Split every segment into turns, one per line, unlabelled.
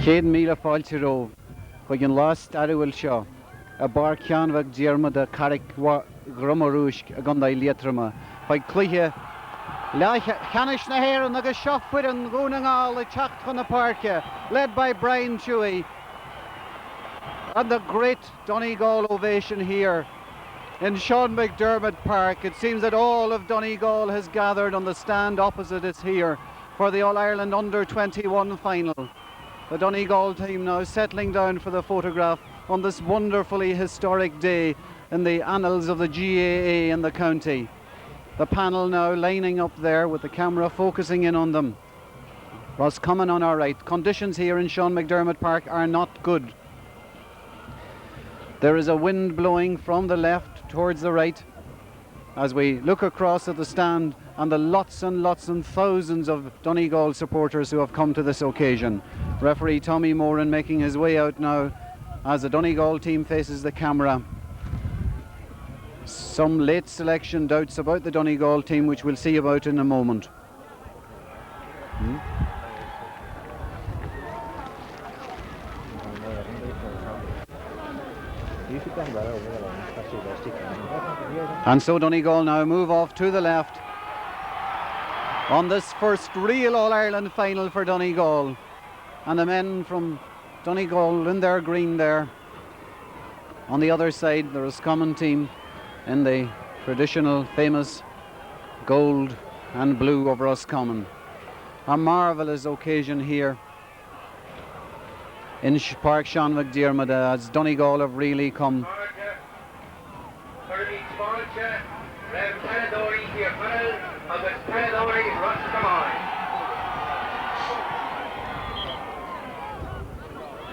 Céad míle fáilte rómh chuig an last arúil seo a bar ceanmhah Diarmad a Carrick Gromarúis a gandai Lietrama. Chuig cluiche Chanis na Héireann agus seofuir an gúnaáil a teacht chun na páirce, led by Brian Chewy. And the great Donegal ovation here in Sean McDermott Park. It seems that all of Donegal has gathered on the stand opposite us here for the All-Ireland Under-21 final. The Donegal team now settling down for the photograph on this wonderfully historic day in the annals of the GAA in the county. The panel now lining up there with the camera focusing in on them. Roscommon on our right. Conditions here in Sean McDermott Park are not good. There is a wind blowing from the left towards the right as we look across at the stand and the lots and thousands of Donegal supporters who have come to this occasion. Referee Tommy Moran making his way out now as the Donegal team faces the camera. Some late selection doubts about the Donegal team, which we'll see about in a moment. And so Donegal now move off to the left on this first real All-Ireland final for Donegal. And the men from Donegal in their green there. On the other side, the Roscommon team in the traditional famous gold and blue of Roscommon. A marvellous occasion here in Park Sean McDermott as Donegal have really come.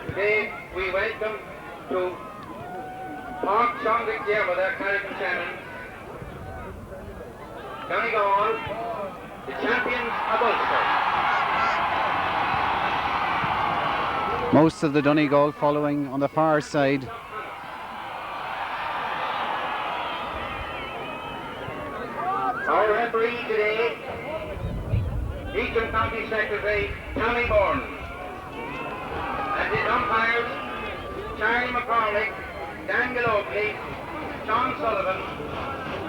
Today we welcome to Park Sean McDermott, Carrick and Shannon, Donegal, the champions of Ulster.
Most of the Donegal following on the far side.
Our referee today, Eastern County Secretary Tommy Bourne, and his umpires Charlie McCormick, Dan Gillespie, Sean Sullivan,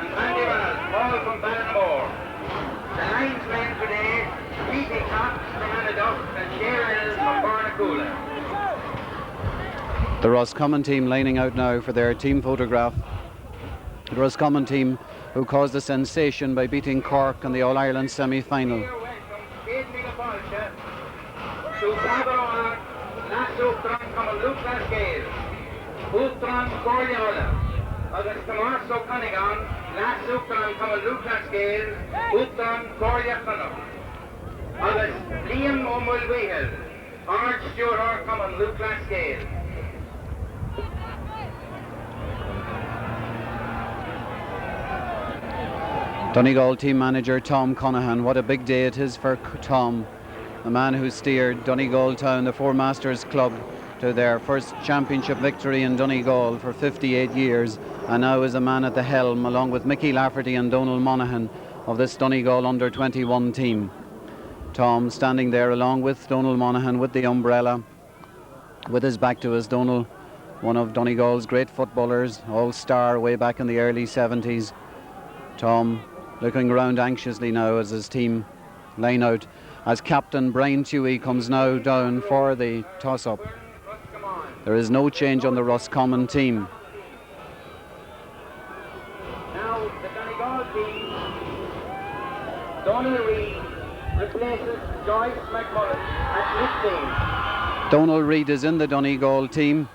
and Andy Wells, all from Ballinamore. The linesmen today, Pete Cox from Anaduff and Sheeran from Barnacoola.
The Roscommon team lining out now for their team photograph. The Roscommon team who caused a sensation by beating Cork in the All-Ireland semi-final. Donegal team manager Tom Conahan. What a big day it is for Tom, the man who steered Donegal Town, the Four Masters Club, to their first championship victory in Donegal for 58 years, and now is a man at the helm along with Mickey Lafferty and Donal Monaghan of this Donegal under-21 team. Tom standing there along with Donal Monaghan with the umbrella, with his back to us. Donal, one of Donegal's great footballers, all-star way back in the early 70s. Tom looking around anxiously now as his team line out, as captain Brian Chewy comes now down for the toss-up. There is no change on the Roscommon team.
Now the Donegal team, Donal Reid replaces Joyce McMullen at left.
Donal Reid is in the Donegal team.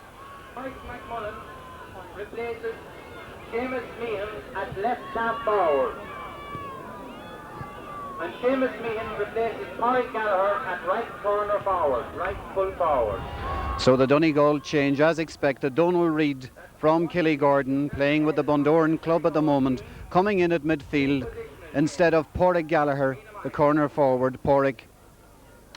Joyce McMullen replaces Seamus Meehan at left half forward. And Seamus Meehan replaces Corey Gallagher at right corner forward, right full forward.
So the Donegal change as expected. Donal Reid from Killygordon playing with the Bundoran club at the moment, coming in at midfield instead of Pádraig Gallagher, the corner forward. Pádraig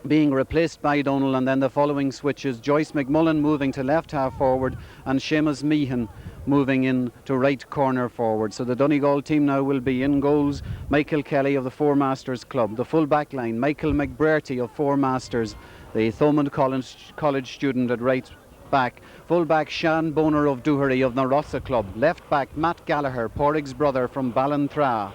being replaced by Donal, and then the following switches: Joyce McMullen moving to left half forward and Seamus Meehan moving in to right corner forward. So the Donegal team now will be in goals. Michael Kelly of the Four Masters Club. The full back line, Michael McBrearty of Four Masters, the Thomond College student at right back. Full back, Shannon Boner of Doohery of Narossa Club. Left back, Matt Gallagher, Porrick's brother from Ballantrae.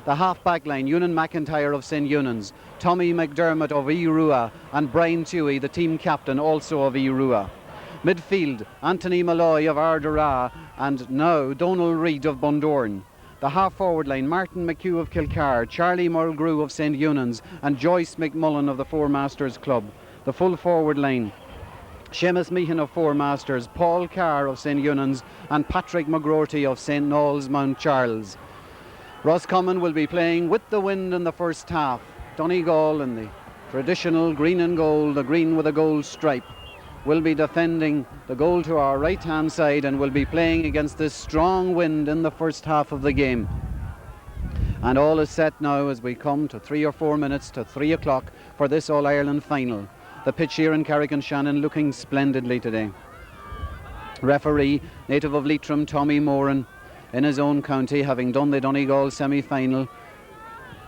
The half-back line, Ewan McIntyre of St. Eunan's, Tommy McDermott of Irua, and Brian Tuohy, the team captain, also of Irua. Midfield, Anthony Malloy of Ardara, and now Donal Reid of Bundoran. The half-forward line, Martin McHugh of Kilcar, Charlie Mulgrew of St. Eunan's, and Joyce McMullen of the Four Masters Club. The full forward line, Seamus Meehan of Four Masters, Paul Carr of St. Eunan's, and Patrick McGroarty of St. Noel's Mount Charles. Roscommon will be playing with the wind in the first half. Donegal in the traditional green and gold, the green with a gold stripe, will be defending the goal to our right hand side and will be playing against this strong wind in the first half of the game. And all is set now as we come to 3 or 4 minutes to 3 o'clock for this All-Ireland final. The pitch here in Carrick and Shannon looking splendidly today. Referee, native of Leitrim, Tommy Moran, in his own county, having done the Donegal semi-final,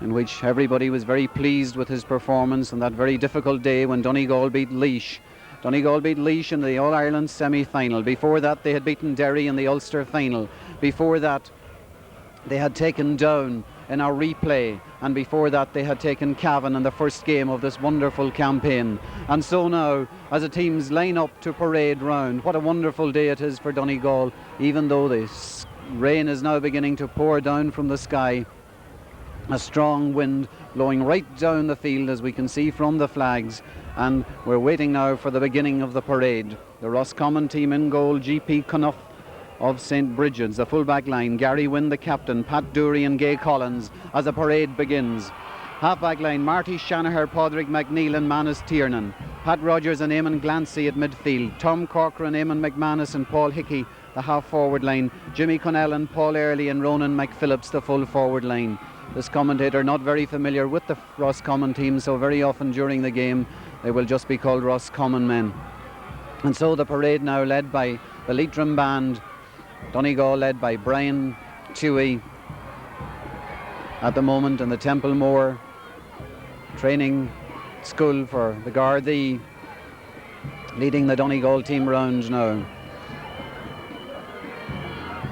in which everybody was very pleased with his performance on that very difficult day when Donegal beat Laois. Donegal beat Laois in the All-Ireland semi-final. Before that they had beaten Derry in the Ulster final. Before that they had taken Down in our replay, and before that they had taken Cavan in the first game of this wonderful campaign. And so now, as the teams line up to parade round, what a wonderful day it is for Donegal, even though this rain is now beginning to pour down from the sky. A strong wind blowing right down the field, as we can see from the flags, and we're waiting now for the beginning of the parade. The Roscommon team in goal, GP Cunough of St. Bridget's. The full-back line, Gary Wynn the captain, Pat Dury and Gay Collins as the parade begins. Half-back line, Marty Shanaher, Podrick McNeil and Manus Tiernan. Pat Rogers and Eamon Glancy at midfield. Tom Corcoran, Eamon McManus and Paul Hickey, the half-forward line. Jimmy Connell and Paul Early and Ronan McPhillips, the full-forward line. This commentator not very familiar with the Roscommon team, so very often during the game they will just be called Roscommon men. And so the parade now led by the Leitrim band, Donegal led by Brian Tuohy at the moment in the Templemore training school for the Gardaí, leading the Donegal team round now.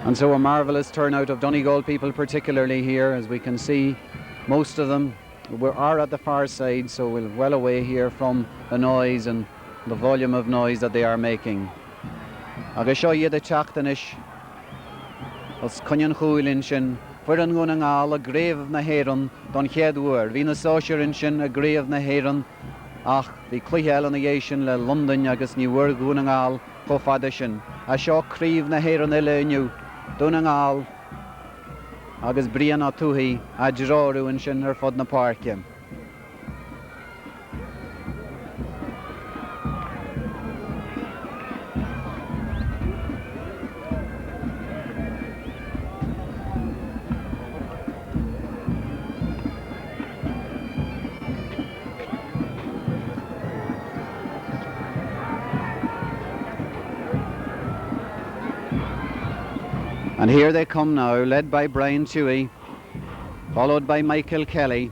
And so a marvellous turnout of Donegal people, particularly here, as we can see. Most of them are at the far side, so we're well away here from the noise and the volume of noise that they are making. Agus seo iad a teachtanis os cunnean chúilinn sin fuair an gúna ngáil a gréamh na héireann don cheadúir. Bhí na sóisiúrin sin a gréamh na héireann ach bhí cluicheall an dhé sin le London agus ní bhuair gúna ngáil chomh fada sin. A seo críomh na héireann eile inniu dúna ngáil agus bríon á Tuohy a dráúin sin ar fud na páirce. And here they come now, led by Brian Tuohy, followed by Michael Kelly,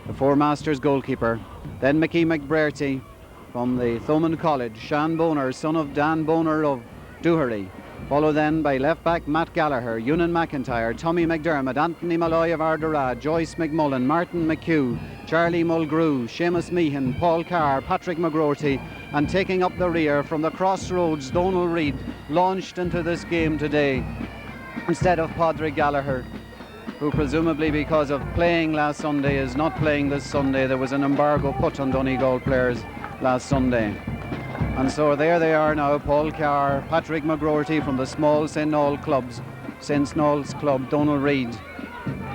the Four Masters goalkeeper. Then Mickey McBrearty from the Thomond College, Shan Boner, son of Dan Boner of Doohery. Followed then by left back Matt Gallagher, Ewan McIntyre, Tommy McDermott, Anthony Malloy of Ardara, Joyce McMullen, Martin McHugh, Charlie Mulgrew, Seamus Meehan, Paul Carr, Patrick McGroarty, and taking up the rear from the crossroads, Donal Reid launched into this game today instead of Padraig Gallagher, who presumably because of playing last Sunday is not playing this Sunday. There was an embargo put on Donegal players last Sunday. And so there they are now, Paul Carr, Patrick McGroarty from the small St. Noel clubs, St. Noel's club, Donal Reid.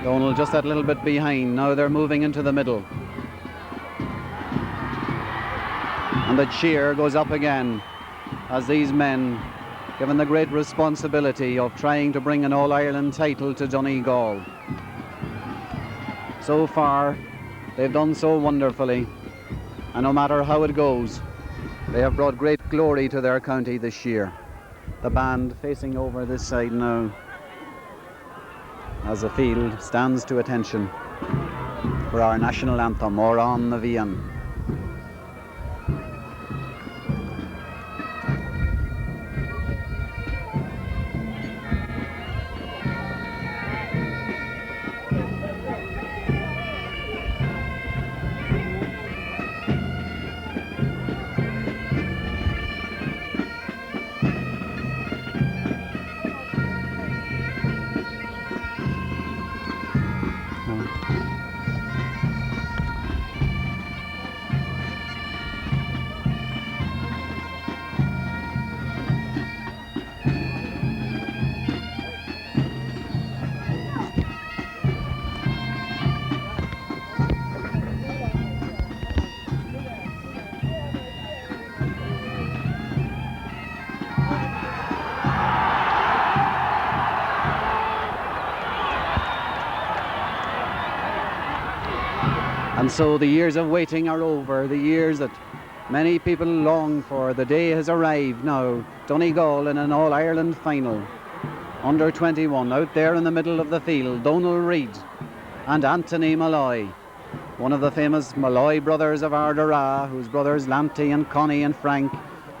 Donal just that little bit behind. Now they're moving into the middle. And the cheer goes up again as these men, given the great responsibility of trying to bring an All-Ireland title to Donegal. So far, they've done so wonderfully, and no matter how it goes, they have brought great glory to their county this year. the band facing over this side now as the field stands to attention for our national anthem, Or on the Vian. And so the years of waiting are over, the years that many people long for. The day has arrived now. Donegal in an All-Ireland final. Under 21, out there in the middle of the field, Donal Reid and Anthony Malloy. One of the famous Malloy brothers of Ardara, whose brothers Lanty and Connie and Frank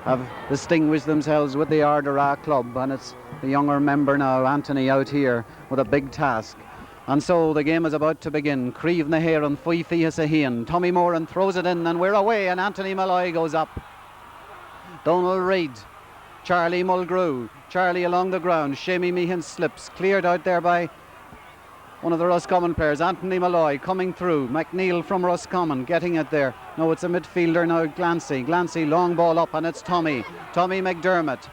have distinguished themselves with the Ardara club. And it's the younger member now, Anthony, out here with a big task. And so the game is about to begin. Creeve na Héireann, Fui Fias a Hien. Tommy Moran throws it in and we're away, and Anthony Malloy goes up. Donal Reid, Charlie Mulgrew, Charlie along the ground. Shamie Meehan slips, cleared out there by one of the Roscommon players, Anthony Malloy coming through. McNeil from Roscommon getting it there. No, it's a midfielder now, Glancy. Glancy, long ball up, and it's Tommy McDermott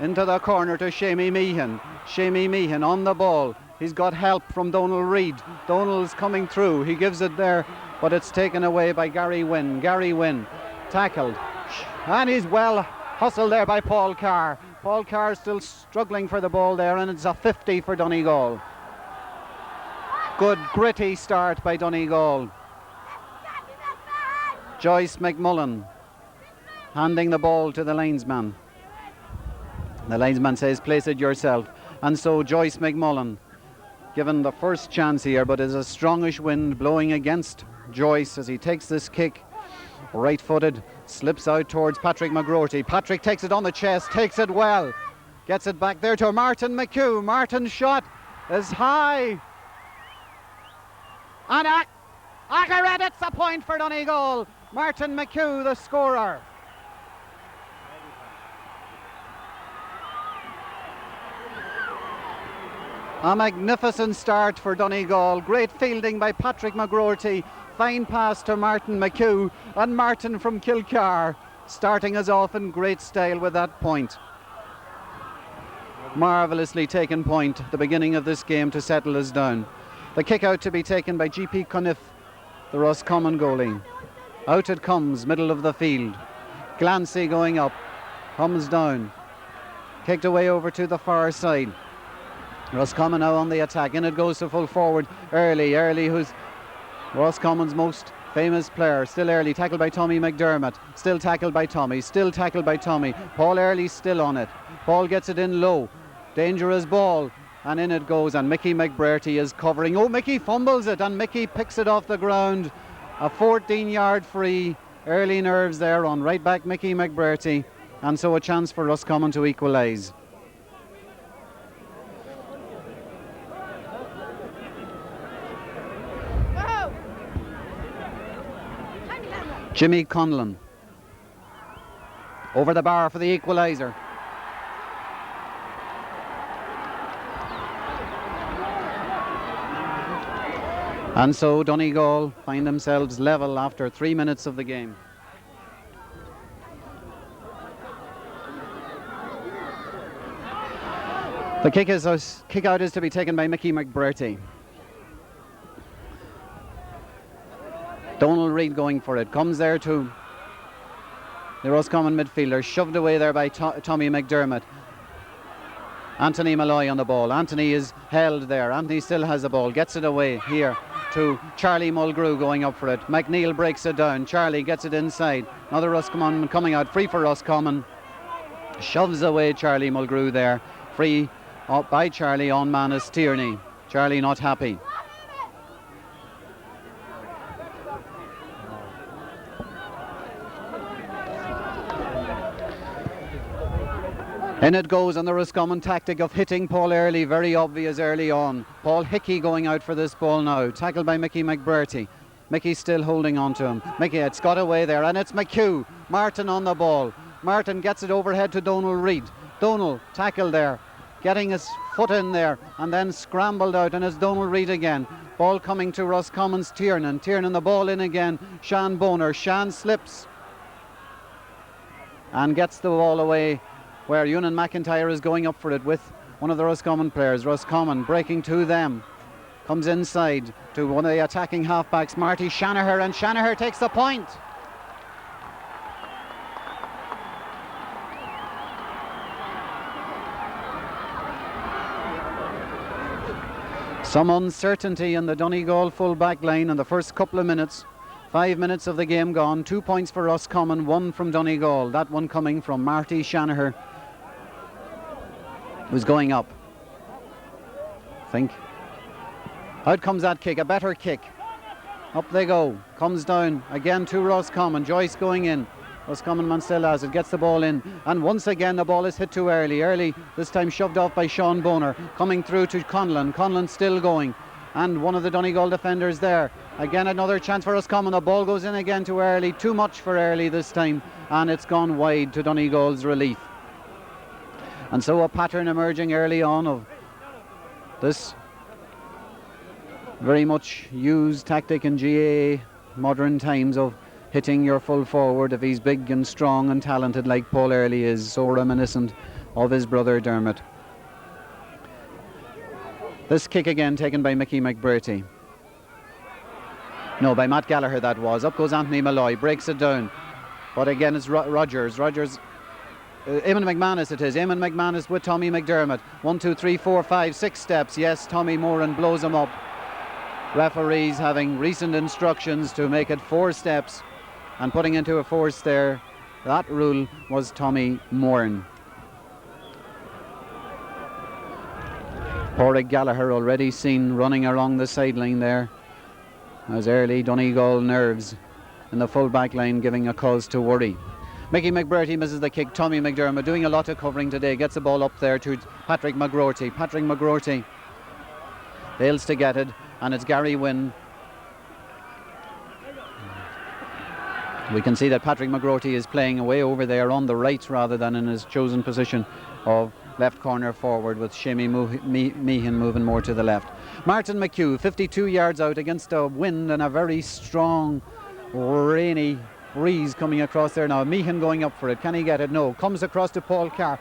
into the corner to Shamie Meehan. Shamie Meehan on the ball. He's got help from Donal Reid. Donal's coming through. He gives it there, but it's taken away by Gary Wynn. Gary Wynn tackled. And he's well hustled there by Paul Carr. Paul Carr still struggling for the ball there, and it's a 50 for Donegal. Good gritty start by Donegal. Joyce McMullen handing the ball to the linesman. The linesman says, place it yourself. And so Joyce McMullen given the first chance here, but there's a strongish wind blowing against Joyce as he takes this kick. Right-footed, slips out towards Patrick McGroarty. Patrick takes it on the chest, takes it well. Gets it back there to Martin McHugh. Martin's shot is high. And Ackeret, it's a point for Donegal. Martin McHugh, the scorer. A magnificent start for Donegal. Great fielding by Patrick McGroarty. Fine pass to Martin McHugh, and Martin from Kilcar starting us off in great style with that point. Marvellously taken point at the beginning of this game to settle us down. The kick out to be taken by GP Cuniff, the Roscommon goalie. Out it comes, middle of the field. Glancy going up, comes down. Kicked away over to the far side. Roscommon now on the attack. In it goes to full forward. Early, who's Roscommon's most famous player. Still Early, tackled by Tommy McDermott. Still tackled by Tommy. Paul Early still on it. Paul gets it in low. Dangerous ball. And in it goes. And Mickey McBrearty is covering. Oh, Mickey fumbles it. And Mickey picks it off the ground. A 14-yard free. Early nerves there on right back Mickey McBrearty. And so a chance for Roscommon to equalise. Jimmy Conlon over the bar for the equaliser. And so Donegal find themselves level after 3 minutes of the game. The kick out is to be taken by Mickey McBrearty. Donal Reid going for it, comes there to the Roscommon midfielder, shoved away there by Tommy McDermott. Anthony Malloy on the ball. Anthony is held there. Anthony still has the ball, gets it away here to Charlie Mulgrew going up for it. McNeil breaks it down. Charlie gets it inside. Another Roscommon coming out, free for Roscommon. Shoves away Charlie Mulgrew there. Free up by Charlie on man is Tierney. Charlie not happy. In it goes on the Roscommon tactic of hitting Paul early, very obvious early on. Paul Hickey going out for this ball now, tackled by Mickey McBurty. Mickey still holding on to him. Mickey, it's got away there, and it's McHugh. Martin on the ball. Martin gets it overhead to Donal Reid. Donal tackled there, getting his foot in there, and then scrambled out, and it's Donal Reid again. Ball coming to Roscommon's Tiernan. Tiernan the ball in again. Shan Boner. Shan slips and gets the ball away, where Ewan McIntyre is going up for it with one of the Roscommon players. Roscommon breaking to them. Comes inside to one of the attacking halfbacks, Marty Shanaher, and Shanaher takes the point. Some uncertainty in the Donegal full back line in the first couple of minutes. 5 minutes of the game gone. 2 points for Roscommon, 1 from Donegal. That one coming from Marty Shanaher, who's going up. Think. Out comes that kick, a better kick. Up they go. Comes down again to Roscommon. Joyce going in. Roscommon man still has it, gets the ball in, and once again the ball is hit too early. Early, this time shoved off by Sean Boner. Coming through to Conlon. Conlon still going. And one of the Donegal defenders there. Again another chance for Roscommon. The ball goes in again too early. Too much for early this time. And it's gone wide to Donegal's relief. And so a pattern emerging early on of this very much used tactic in GAA modern times of hitting your full forward if he's big and strong and talented like Paul Early is, so reminiscent of his brother Dermot. This kick again taken by Mickey McBurty. No, by Matt Gallagher that was. Up goes Anthony Malloy, breaks it down. But again it's Rogers. Eamon McManus it is. Eamon McManus with Tommy McDermott. 1, 2, 3, 4, 5, 6 steps. Yes, Tommy Moran blows him up. Referees having recent instructions to make it 4 steps and putting into a force there. That rule was Tommy Moran. Pádraig Gallagher already seen running along the sideline there, as early Donegal nerves in the full back line giving a cause to worry. Mickey McBurty misses the kick. Tommy McDermott doing a lot of covering today, gets the ball up there to Patrick McGroarty. Patrick McGroarty fails to get it, and it's Gary Wynn. We can see that Patrick McGroarty is playing away over there on the right rather than in his chosen position of left corner forward, with Shamie Meehan moving more to the left. Martin McHugh, 52 yards out against a wind and a very strong rainy breeze coming across there now. Meehan going up for it. Can he get it? No. Comes across to Paul Carr.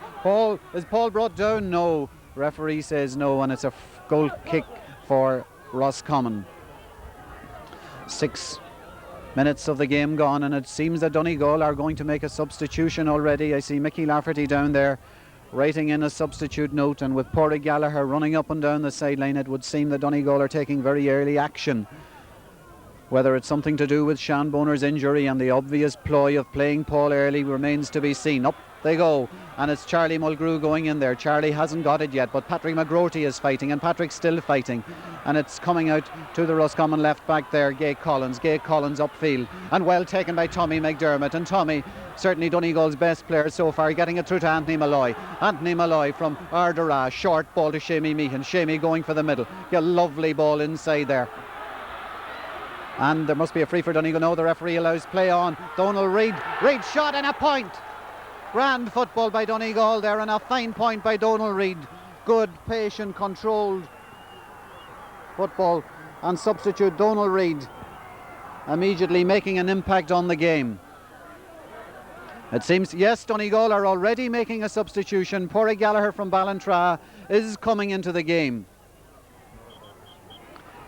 Is Paul brought down? No. Referee says no, and it's a goal kick for Roscommon. 6 minutes of the game gone, and it seems that Donegal are going to make a substitution already. I see Mickey Lafferty down there writing in a substitute note, and with Pádraig Gallagher running up and down the sideline, it would seem that Donegal are taking very early action. Whether it's something to do with Sean Boner's injury and the obvious ploy of playing Paul Early remains to be seen. Up they go, and it's Charlie Mulgrew going in there. Charlie hasn't got it yet, but Patrick McGroarty is fighting, and Patrick's still fighting, and it's coming out to the Roscommon left back there, Gay Collins upfield, and well taken by Tommy McDermott. And Tommy, certainly Donegal's best player so far, getting it through to Anthony Malloy from Ardara. Short ball to Shamie Meehan. Shamie going for the middle. A lovely ball inside there. And there must be a free for Donegal. No, the referee allows play on. Donal Reid shot and a point. Grand football by Donegal there, and a fine point by Donal Reid. Good, patient, controlled football. And substitute Donal Reid immediately making an impact on the game. It seems, yes, Donegal are already making a substitution. Pádraig Gallagher from Ballantrae is coming into the game.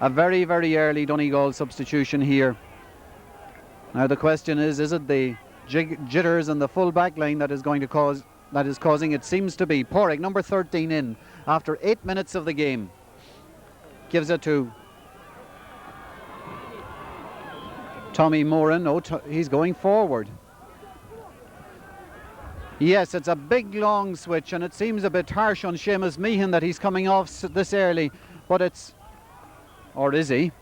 A very, very early Donegal substitution here. Now the question is it the jitters in the full back line that is causing it? Seems to be. Pádraig, number 13, in after 8 minutes of the game. Gives it to Tommy Moran. He's going forward. Yes, it's a big long switch, and it seems a bit harsh on Seamus Meehan that he's coming off this early, but it's, or is he?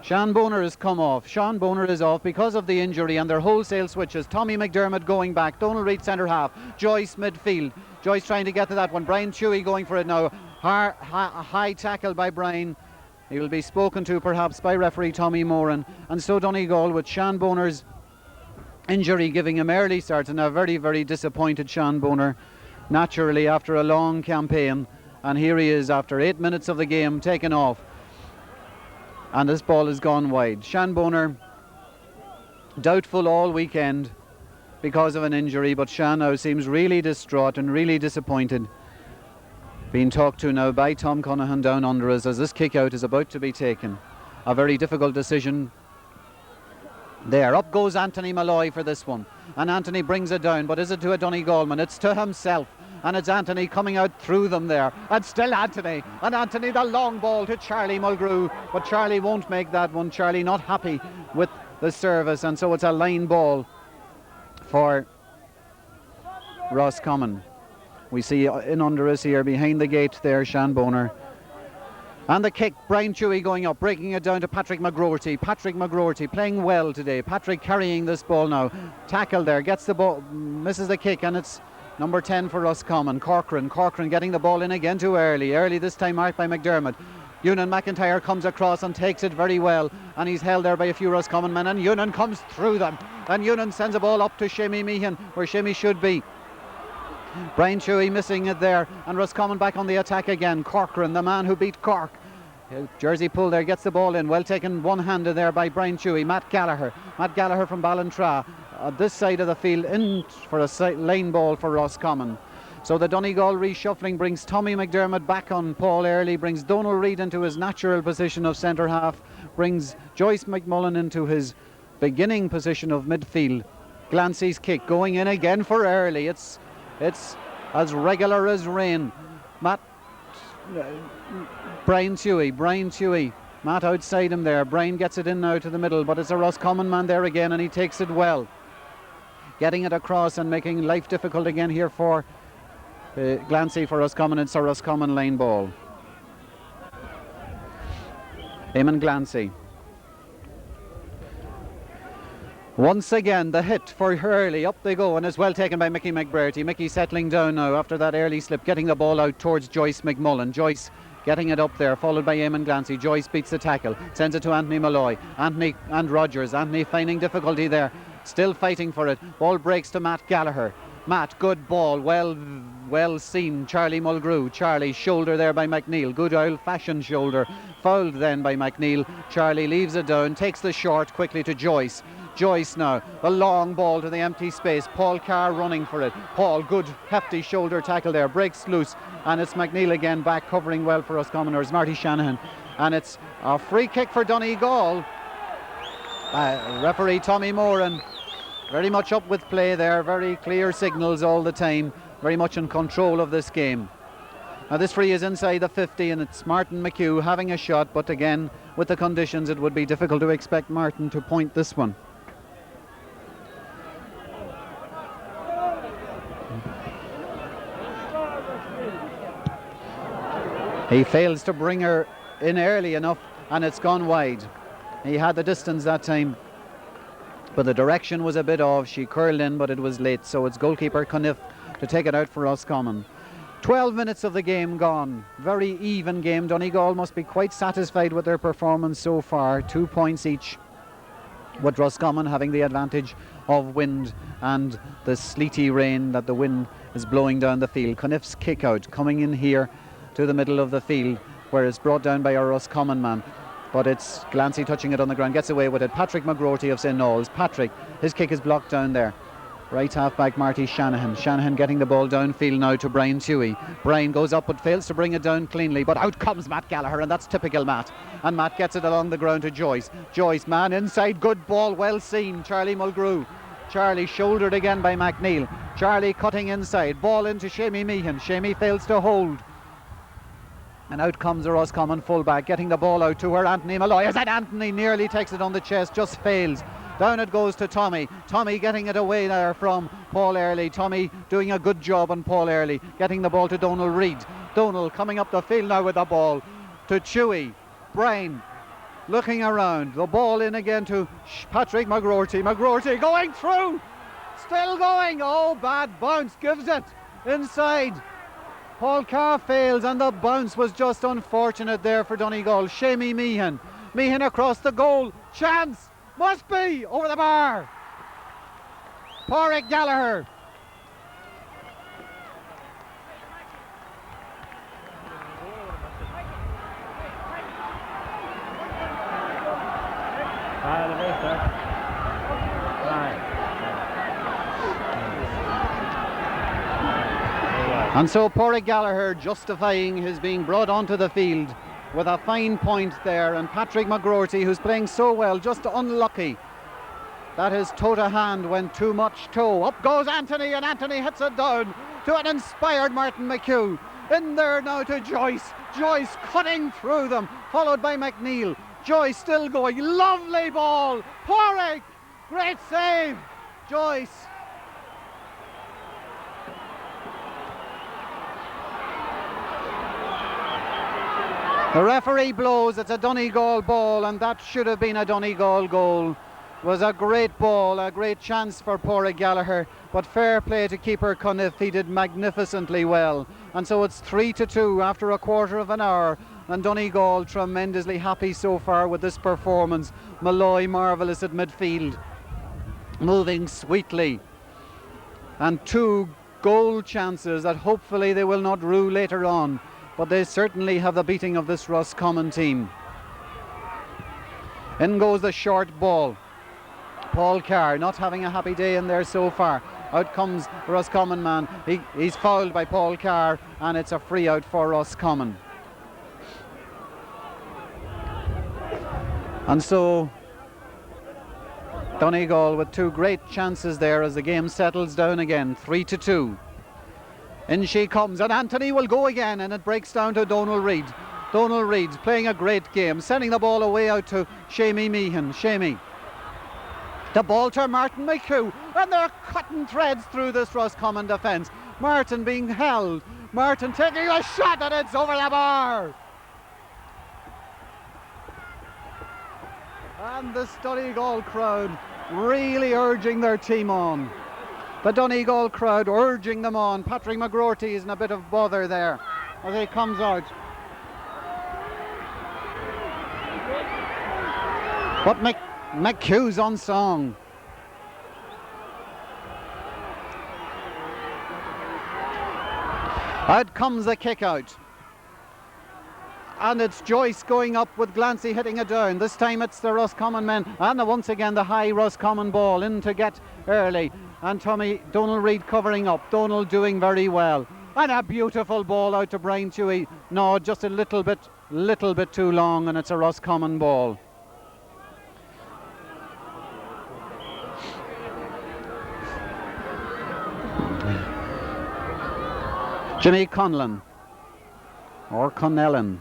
Sean Boner has come off. Sean Boner is off because of the injury, and their wholesale switches. Tommy McDermott going back. Donal Reid centre half. Joyce midfield. Joyce trying to get to that one. Brian Chewy going for it now. High tackle by Brian. He will be spoken to perhaps by referee Tommy Moran. And so Donegal, with Sean Boner's injury giving him early start, and a very, very disappointed Sean Boner, naturally, after a long campaign. And here he is after 8 minutes of the game taken off. And this ball has gone wide. Sean Boner, doubtful all weekend because of an injury, but Sean now seems really distraught and really disappointed. Being talked to now by Tom Conahan down under us as this kick out is about to be taken. A very difficult decision there. Up goes Anthony Malloy for this one, and Anthony brings it down, but is it to a Donegal man? It's to himself, and it's Anthony coming out through them there, and still Anthony, and Anthony the long ball to Charlie Mulgrew, but Charlie won't make that one. Charlie not happy with the service, and so it's a line ball for Roscommon. We see in under us here behind the gate there Sean Boner. And the kick, Brian Chewy going up, breaking it down to Patrick McGroarty. Patrick McGroarty playing well today. Patrick carrying this ball now. Tackle there, gets the ball, misses the kick, and it's number 10 for Roscommon. Corcoran getting the ball in again too early. Early this time marked by McDermott. Ewan McIntyre comes across and takes it very well, and he's held there by a few Roscommon men, and Ewan comes through them. And Ewan sends a ball up to Seamus Meehan, where Seamus should be. Brian Chewy missing it there, and Roscommon back on the attack again. Corcoran, the man who beat Cork. Jersey pull there, gets the ball in, well taken one-handed there by Brian Chewy. Matt Gallagher from Ballintra, this side of the field, in for a lane ball for Roscommon. So the Donegal reshuffling brings Tommy McDermott back on Paul Early, brings Donal Reid into his natural position of centre half, brings Joyce McMullen into his beginning position of midfield. Glancy's kick going in again for Early. It's as regular as rain. Brian Chewy, Matt outside him there. Brian gets it in now to the middle, but it's a Roscommon man there again, and he takes it well, getting it across and making life difficult again here for Glancy for Roscommon. It's a Roscommon lane ball. Eamon Glancy. Once again, the hit for Hurley. Up they go, and it's well taken by Mickey McBrearty. Mickey settling down now after that early slip, getting the ball out towards Joyce McMullen. Joyce getting it up there, followed by Eamon Glancy. Joyce beats the tackle, sends it to Anthony Malloy. Anthony and Rogers. Anthony finding difficulty there, still fighting for it. Ball breaks to Matt Gallagher. Matt, good ball, well seen. Charlie Mulgrew. Charlie, shoulder there by McNeil. Good old-fashioned shoulder. Fouled then by McNeil. Charlie leaves it down, takes the short quickly to Joyce. Joyce now, a long ball to the empty space. Paul Carr running for it. Paul, good hefty shoulder tackle there, breaks loose, and it's McNeil again back covering well for us commoners. Marty Shanahan, and it's a free kick for Donegal. Referee Tommy Moran very much up with play there, very clear signals all the time, very much in control of this game. Now this free is inside the 50, and it's Martin McHugh having a shot, but again with the conditions it would be difficult to expect Martin to point this one. He fails to bring her in early enough, and it's gone wide. He had the distance that time, but the direction was a bit off. She curled in, but it was late, so it's goalkeeper Cuniff to take it out for Roscommon. 12 minutes of the game gone. Very even game. Donegal must be quite satisfied with their performance so far. 2 points each, with Roscommon having the advantage of wind and the sleety rain that the wind is blowing down the field. Cuniff's kick out coming in here to the middle of the field, where it's brought down by a Roscommon man, but it's Glancy touching it on the ground, gets away with it. Patrick McGroarty of St. Knowles. Patrick, his kick is blocked down there. Right half back Marty Shanahan. Shanahan getting the ball downfield now to Brian Chewy. Brian goes up but fails to bring it down cleanly, but out comes Matt Gallagher, and that's typical Matt, and Matt gets it along the ground to Joyce. Joyce, man inside, good ball, well seen. Charlie Mulgrew. Charlie shouldered again by McNeil. Charlie cutting inside, ball into Seamus Meehan. Seamus fails to hold. And out comes the Roscommon fullback, getting the ball out to her, Anthony Malloy. As that Anthony nearly takes it on the chest, just fails. Down it goes to Tommy. Tommy getting it away there from Paul Early. Tommy doing a good job on Paul Early, getting the ball to Donal Reid. Donal coming up the field now with the ball to Chewy. Brian looking around. The ball in again to Patrick McGroarty. McGroarty going through. Still going. Oh, bad bounce. Gives it inside. Paul Carr fails, and the bounce was just unfortunate there for Donegal. Shamey Meehan. Meehan across the goal. Chance. Must be over the bar. Pádraig Gallagher. And so Pádraig Gallagher justifying his being brought onto the field with a fine point there, and Patrick McGroarty, who's playing so well, just unlucky that his toe to hand went too much toe. Up goes Anthony, and Anthony hits it down to an inspired Martin McHugh. In there now to Joyce. Joyce cutting through them, followed by McNeil. Joyce still going. Lovely ball. Pádraig. Great save. Joyce. The referee blows. It's a Donegal ball, and that should have been a Donegal goal. It was a great ball, a great chance for Pádraig Gallagher, but fair play to keeper Cunniff. He did magnificently well. And so it's 3-2 after a quarter of an hour, and Donegal tremendously happy so far with this performance. Malloy marvellous at midfield, moving sweetly, and 2 goal chances that hopefully they will not rue later on, but they certainly have the beating of this Roscommon team. In goes the short ball. Paul Carr not having a happy day in there so far. Out comes the Roscommon man. He's fouled by Paul Carr, and it's a free out for Roscommon. And so Donegal with 2 great chances there as the game settles down again. 3-2. In she comes, and Anthony will go again, and it breaks down to Donal Reid. Donal Reid's playing a great game, sending the ball away out to Shamey Meehan. Shamey. The ball to Martin McHugh, and they're cutting threads through this Roscommon defence. Martin being held. Martin taking a shot, and it's over the bar. And the Donegal crowd really urging their team on. The Donegal crowd urging them on. Patrick McGroarty is in a bit of bother there as he comes out. But McHugh's on song. Out comes the kick out. And it's Joyce going up with Glancy hitting it down. This time it's the Roscommon men. And once again the high Roscommon ball in to get Early. And Donal Reid covering up. Donal doing very well. And a beautiful ball out to Brian Chewy. No, just a little bit too long, and it's a Roscommon ball. Jimmy Conlon, or Connellan.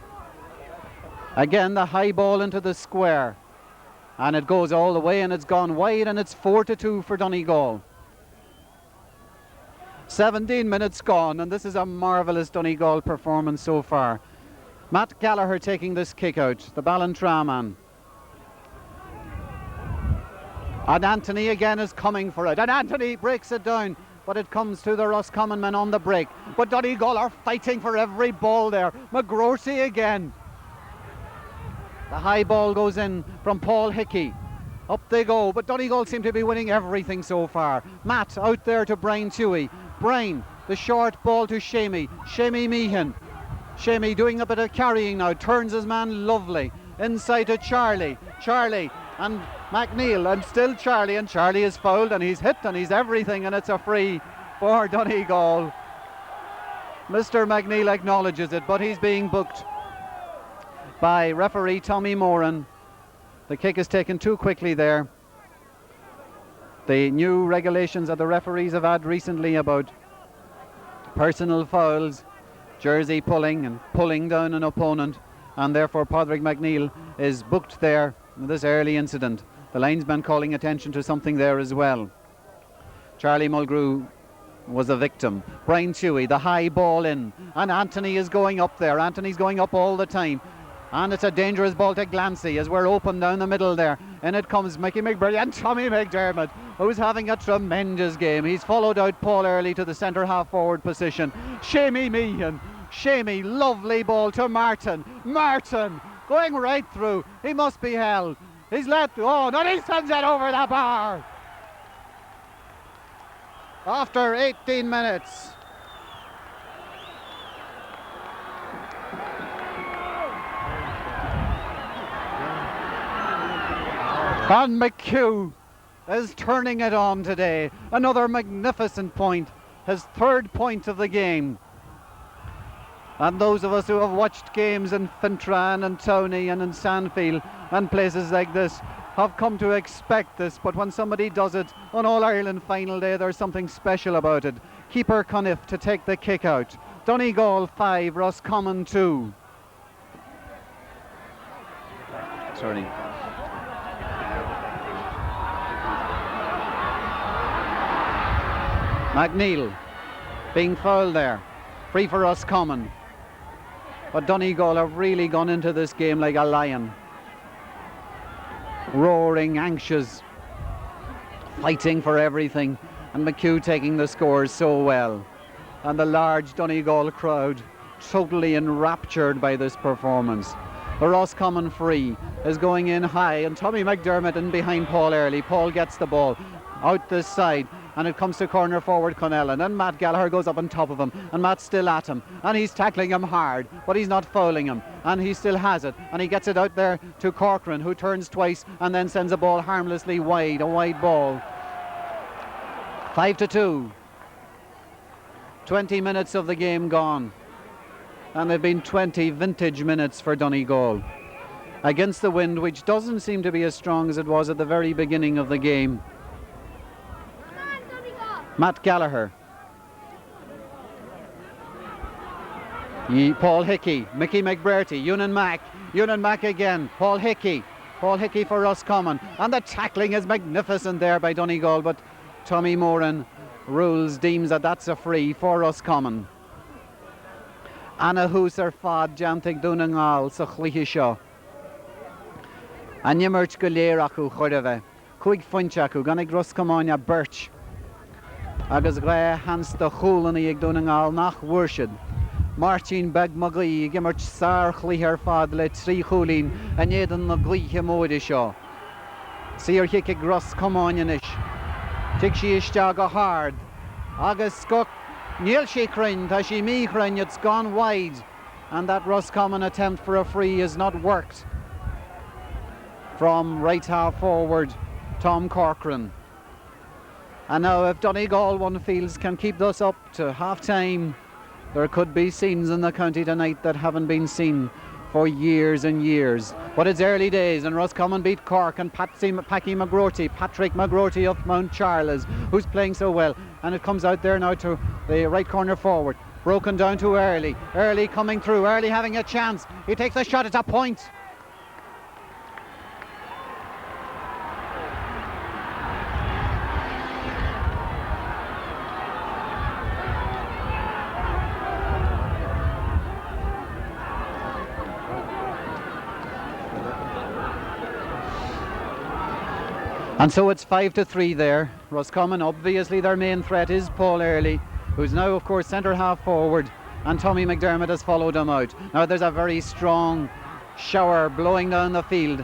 Again the high ball into the square, and it goes all the way, and it's gone wide, and it's 4-2 for Donegal. 17 minutes gone, and this is a marvellous Donegal performance so far. Matt Gallagher taking this kick out, the Ballantrae man. And Anthony again is coming for it, and Anthony breaks it down, but it comes to the Roscommon men on the break. But Donegal are fighting for every ball there. McGroarty again. The high ball goes in from Paul Hickey. Up they go, but Donegal seem to be winning everything so far. Matt out there to Brian Chewy. Brian, the short ball to Shamey. Shamey Meehan. Shamey doing a bit of carrying now, turns his man lovely. Inside to Charlie. Charlie and McNeil, and still Charlie, and Charlie is fouled, and he's hit, and he's everything, and it's a free for Donegal. Mr. McNeil acknowledges it, but he's being booked by referee Tommy Moran. The kick is taken too quickly there. The new regulations that the referees have had recently about personal fouls jersey pulling and pulling down an opponent, and therefore Padraig McNeil is booked there in this early incident. The linesman calling attention to something there as well. Charlie Mulgrew was a victim. Brian Chewy, the high ball in, and Anthony is going up there. Anthony's going up all the time, and it's a dangerous ball to Glancy as we're open down the middle there. And it comes Mickey McBurry and Tommy McDermott, who's having a tremendous game. He's followed out Paul Early to the centre half forward position. Shamey Meehan, Shamey, lovely ball to Martin. Martin going right through. He must be held. He's let, oh, no, he sends it over the bar. After 18 minutes. And McHugh is turning it on today. Another magnificent point, his third point of the game. And those of us who have watched games in Fintran and Tony and in Sandfield and places like this have come to expect this, but when somebody does it on All-Ireland final day, there's something special about it. Keeper Cuniff to take the kick out. Donegal 5, Roscommon 2. Sorry. McNeil being fouled there. Free for Roscommon. But Donegal have really gone into this game like a lion. Roaring, anxious, fighting for everything, and McHugh taking the scores so well. And the large Donegal crowd totally enraptured by this performance. The Roscommon free is going in high, and Tommy McDermott in behind Paul Early. Paul gets the ball out this side, and it comes to corner forward Connellan, and Matt Gallagher goes up on top of him, and Matt's still at him, and he's tackling him hard, but he's not fouling him, and he still has it, and he gets it out there to Corcoran, who turns twice and then sends a ball harmlessly wide, a wide ball. 5-2. 20 minutes of the game gone, and they've been 20 vintage minutes for Donegal against the wind, which doesn't seem to be as strong as it was at the very beginning of the game. Matt Gallagher, Paul Hickey, Mickey McBurty, Ewan Mack again, Paul Hickey for Roscommon, and the tackling is magnificent there by Donegal, but Tommy Moran deems that that's a free for Roscommon. Anna Hooser fad Jantig Donegal sa chluiche seo. Anya Murch go léir acu chuirde Cuig fointe acu ganig Roscommon a Birch. Agus gra hans de choúlaní ag Donegal nach bhuirsid. Martin Beg Magí gimmert sár chluiche fad le trí chólín a néadan na gluiche móide seo. Sír hic ag Roscommon inis. Tig sí isteag go hard. Agus scoc níl sí crin, tá sí mí crin, it's gone wide. And that Roscommon attempt for a free has not worked. From right half forward, Tom Corcoran. And now if Donegal one fields can keep this up to half time, there could be scenes in the county tonight that haven't been seen for years and years. But it's early days, and Roscommon beat Cork, and Patrick McGroty of Mount Charles, who's playing so well. And it comes out there now to the right corner forward. Broken down to Early. Early coming through. Early having a chance. He takes a shot. It's a point. And so it's 5-3 there. Roscommon, obviously their main threat is Paul Early, who's now of course centre half forward, and Tommy McDermott has followed him out. Now there's a very strong shower blowing down the field,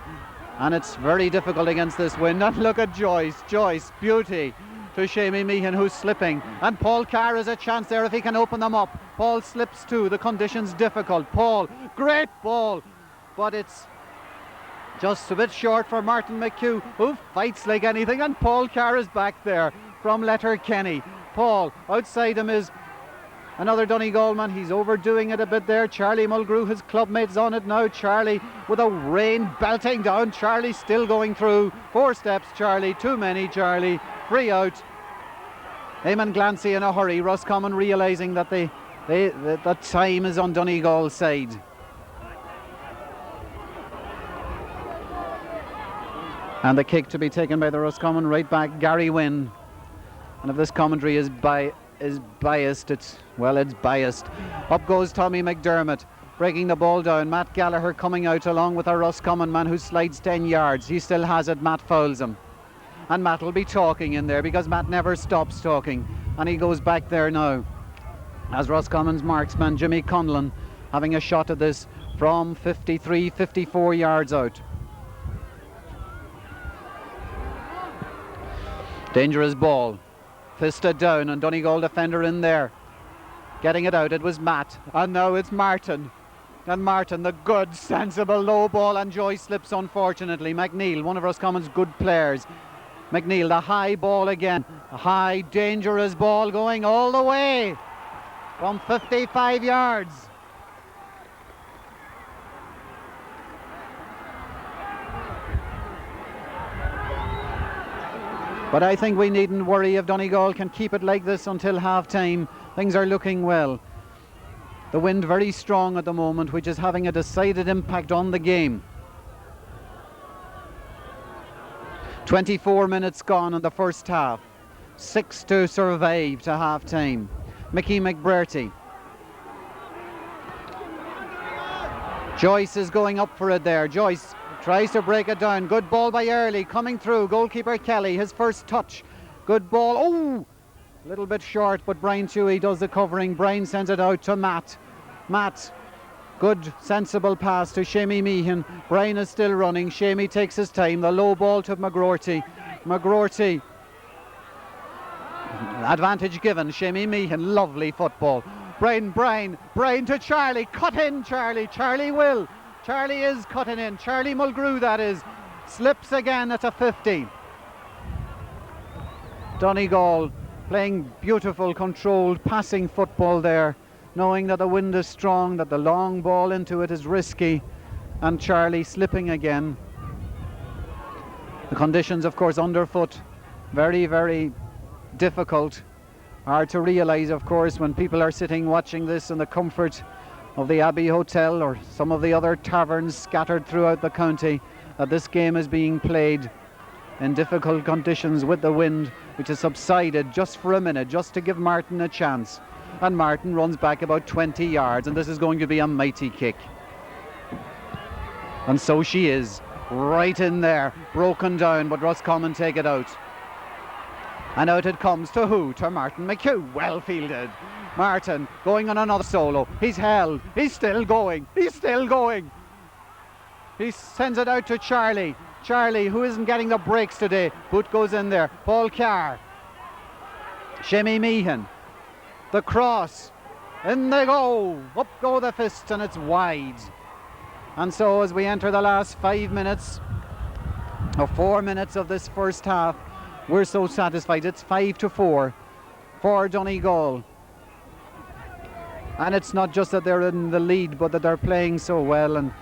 and it's very difficult against this wind. And look at Joyce, beauty to Shamey Meehan, who's slipping, and Paul Carr has a chance there if he can open them up. Paul slips too, the conditions difficult. Paul, great ball, but it's just a bit short for Martin McHugh, who fights like anything, and Paul Carr is back there from Letterkenny. Paul, outside him is another Donegal man. He's overdoing it a bit there. Charlie Mulgrew, his clubmates on it now. Charlie with a rain belting down. Charlie still going through. 4 steps, Charlie. Too many, Charlie. Free out. Eamon Glancy in a hurry. Roscommon realising that they The time is on Donegal's side. And the kick to be taken by the Roscommon right back, Gary Wynn. And if this commentary is biased, it's biased. Up goes Tommy McDermott, breaking the ball down. Matt Gallagher coming out along with a Roscommon man who slides 10 yards. He still has it, Matt fouls him. And Matt will be talking in there because Matt never stops talking. And he goes back there now. As Roscommon's marksman, Jimmy Conlon, having a shot at this from 53, 54 yards out. Dangerous ball. Fisted down, and Donegal defender in there. Getting it out, it was Matt. And now it's Martin. And Martin, the good, sensible low ball, and Joyce slips unfortunately. McNeil, one of Roscommon's good players. McNeil, the high ball again. A high, dangerous ball going all the way from 55 yards. But I think we needn't worry if Donegal can keep it like this until half-time. Things are looking well. The wind very strong at the moment, which is having a decided impact on the game. 24 minutes gone in the first half. 6 to survive to half-time. Mickey McBurty. Joyce is going up for it there. Joyce tries to break it down. Good ball by Early, coming through. Goalkeeper Kelly, his first touch. Good ball. Oh! A little bit short, but Brian Tuohy does the covering. Brian sends it out to Matt. Matt, good, sensible pass to Shamey Meehan. Brian is still running. Shamey takes his time. The low ball to McGroarty. McGroarty. Advantage given. Shamey Meehan, lovely football. Brian to Charlie. Cut in, Charlie. Charlie will. Charlie is cutting in. Charlie Mulgrew, that is. Slips again at a 50. Donegal playing beautiful, controlled, passing football there, knowing that the wind is strong, that the long ball into it is risky, and Charlie slipping again. The conditions, of course, underfoot, very, very difficult. Hard to realise, of course, when people are sitting watching this in the comfort of the Abbey Hotel or some of the other taverns scattered throughout the county, that this game is being played in difficult conditions with the wind, which has subsided just for a minute, just to give Martin a chance. And Martin runs back about 20 yards, and this is going to be a mighty kick. And so she is, right in there, broken down, but Roscommon take it out. And out it comes to who? To Martin McHugh. Well fielded. Martin going on another solo. He's held. He's still going. He's still going. He sends it out to Charlie. Charlie, who isn't getting the breaks today. Boot goes in there. Paul Carr. Shamey Meehan. The cross. In they go. Up go the fists, and it's wide. And so as we enter the last 5 minutes, or 4 minutes of this first half, we're so satisfied. It's 5-4 for Donegal. And it's not just that they're in the lead, but that they're playing so well, and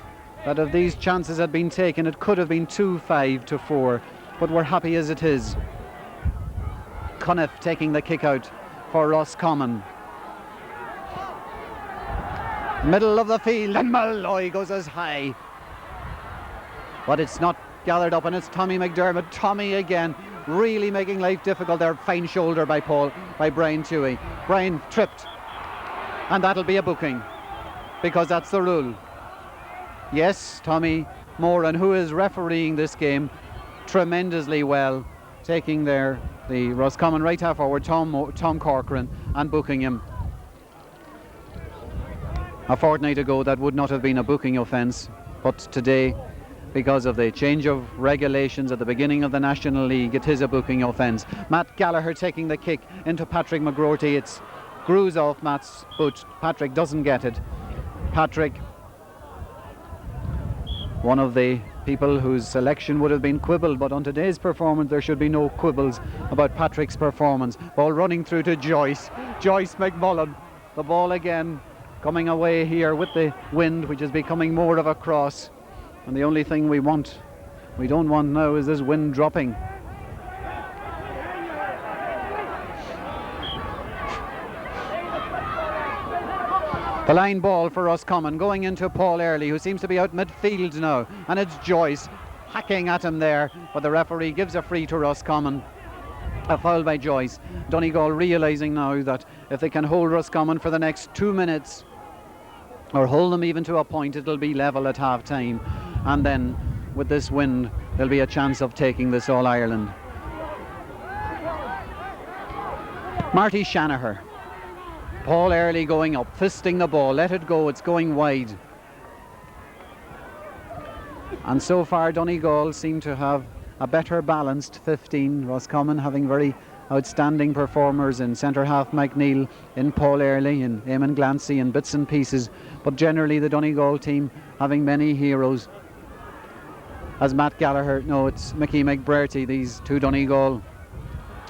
that if these chances had been taken, it could have been 5-4. But we're happy as it is. Cunniff taking the kick out for Roscommon. Middle of the field, and Malloy goes as high. But it's not gathered up, and it's Tommy McDermott. Tommy again, really making life difficult there. Fine shoulder by Brian Tuohy. Brian tripped, and that'll be a booking, because that's the rule. Yes, Tommy Moran, who is refereeing this game tremendously well, taking there the Roscommon right half forward, Tom Corcoran, and booking him. A fortnight ago that would not have been a booking offence, but today, because of the change of regulations at the beginning of the National League, it is a booking offence. Matt Gallagher taking the kick into Patrick McGroarty. It's screws off Matt's boot. Patrick doesn't get it. Patrick, one of the people whose selection would have been quibbled, but on today's performance there should be no quibbles about Patrick's performance. Ball running through to Joyce McMullen. The ball again coming away here with the wind, which is becoming more of a cross, and the only thing we don't want now is this wind dropping. The line ball for Roscommon going into Paul Early, who seems to be out midfield now, and it's Joyce hacking at him there, but the referee gives a free to Roscommon. A foul by Joyce. Donegal realising now that if they can hold Roscommon for the next 2 minutes, or hold them even to a point, it'll be level at half time, and then with this wind there'll be a chance of taking this All-Ireland. Marty Shanahan. Paul Early going up, fisting the ball, let it go, it's going wide. And so far Donegal seem to have a better balanced 15, Roscommon having very outstanding performers in centre half McNeil, in Paul Early, in Eamon Glancy, in bits and pieces, but generally the Donegal team having many heroes. As Matt Gallagher, no, it's Mickey McBurty, these two Donegal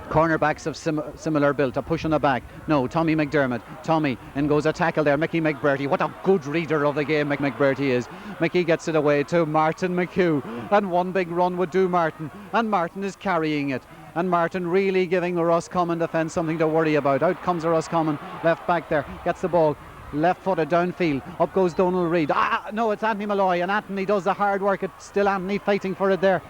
cornerbacks of similar build. A push on the back. No, Tommy McDermott. Tommy, and goes a tackle there. Mickey McBurty. What a good reader of the game McBurty is. Mickey gets it away to Martin McHugh. And one big run would do Martin. And Martin is carrying it. And Martin really giving the Roscommon defence something to worry about. Out comes the Roscommon left back there. Gets the ball. Left footed downfield. Up goes Donal Reid. No, it's Anthony Malloy. And Anthony does the hard work. It's still Anthony fighting for it there.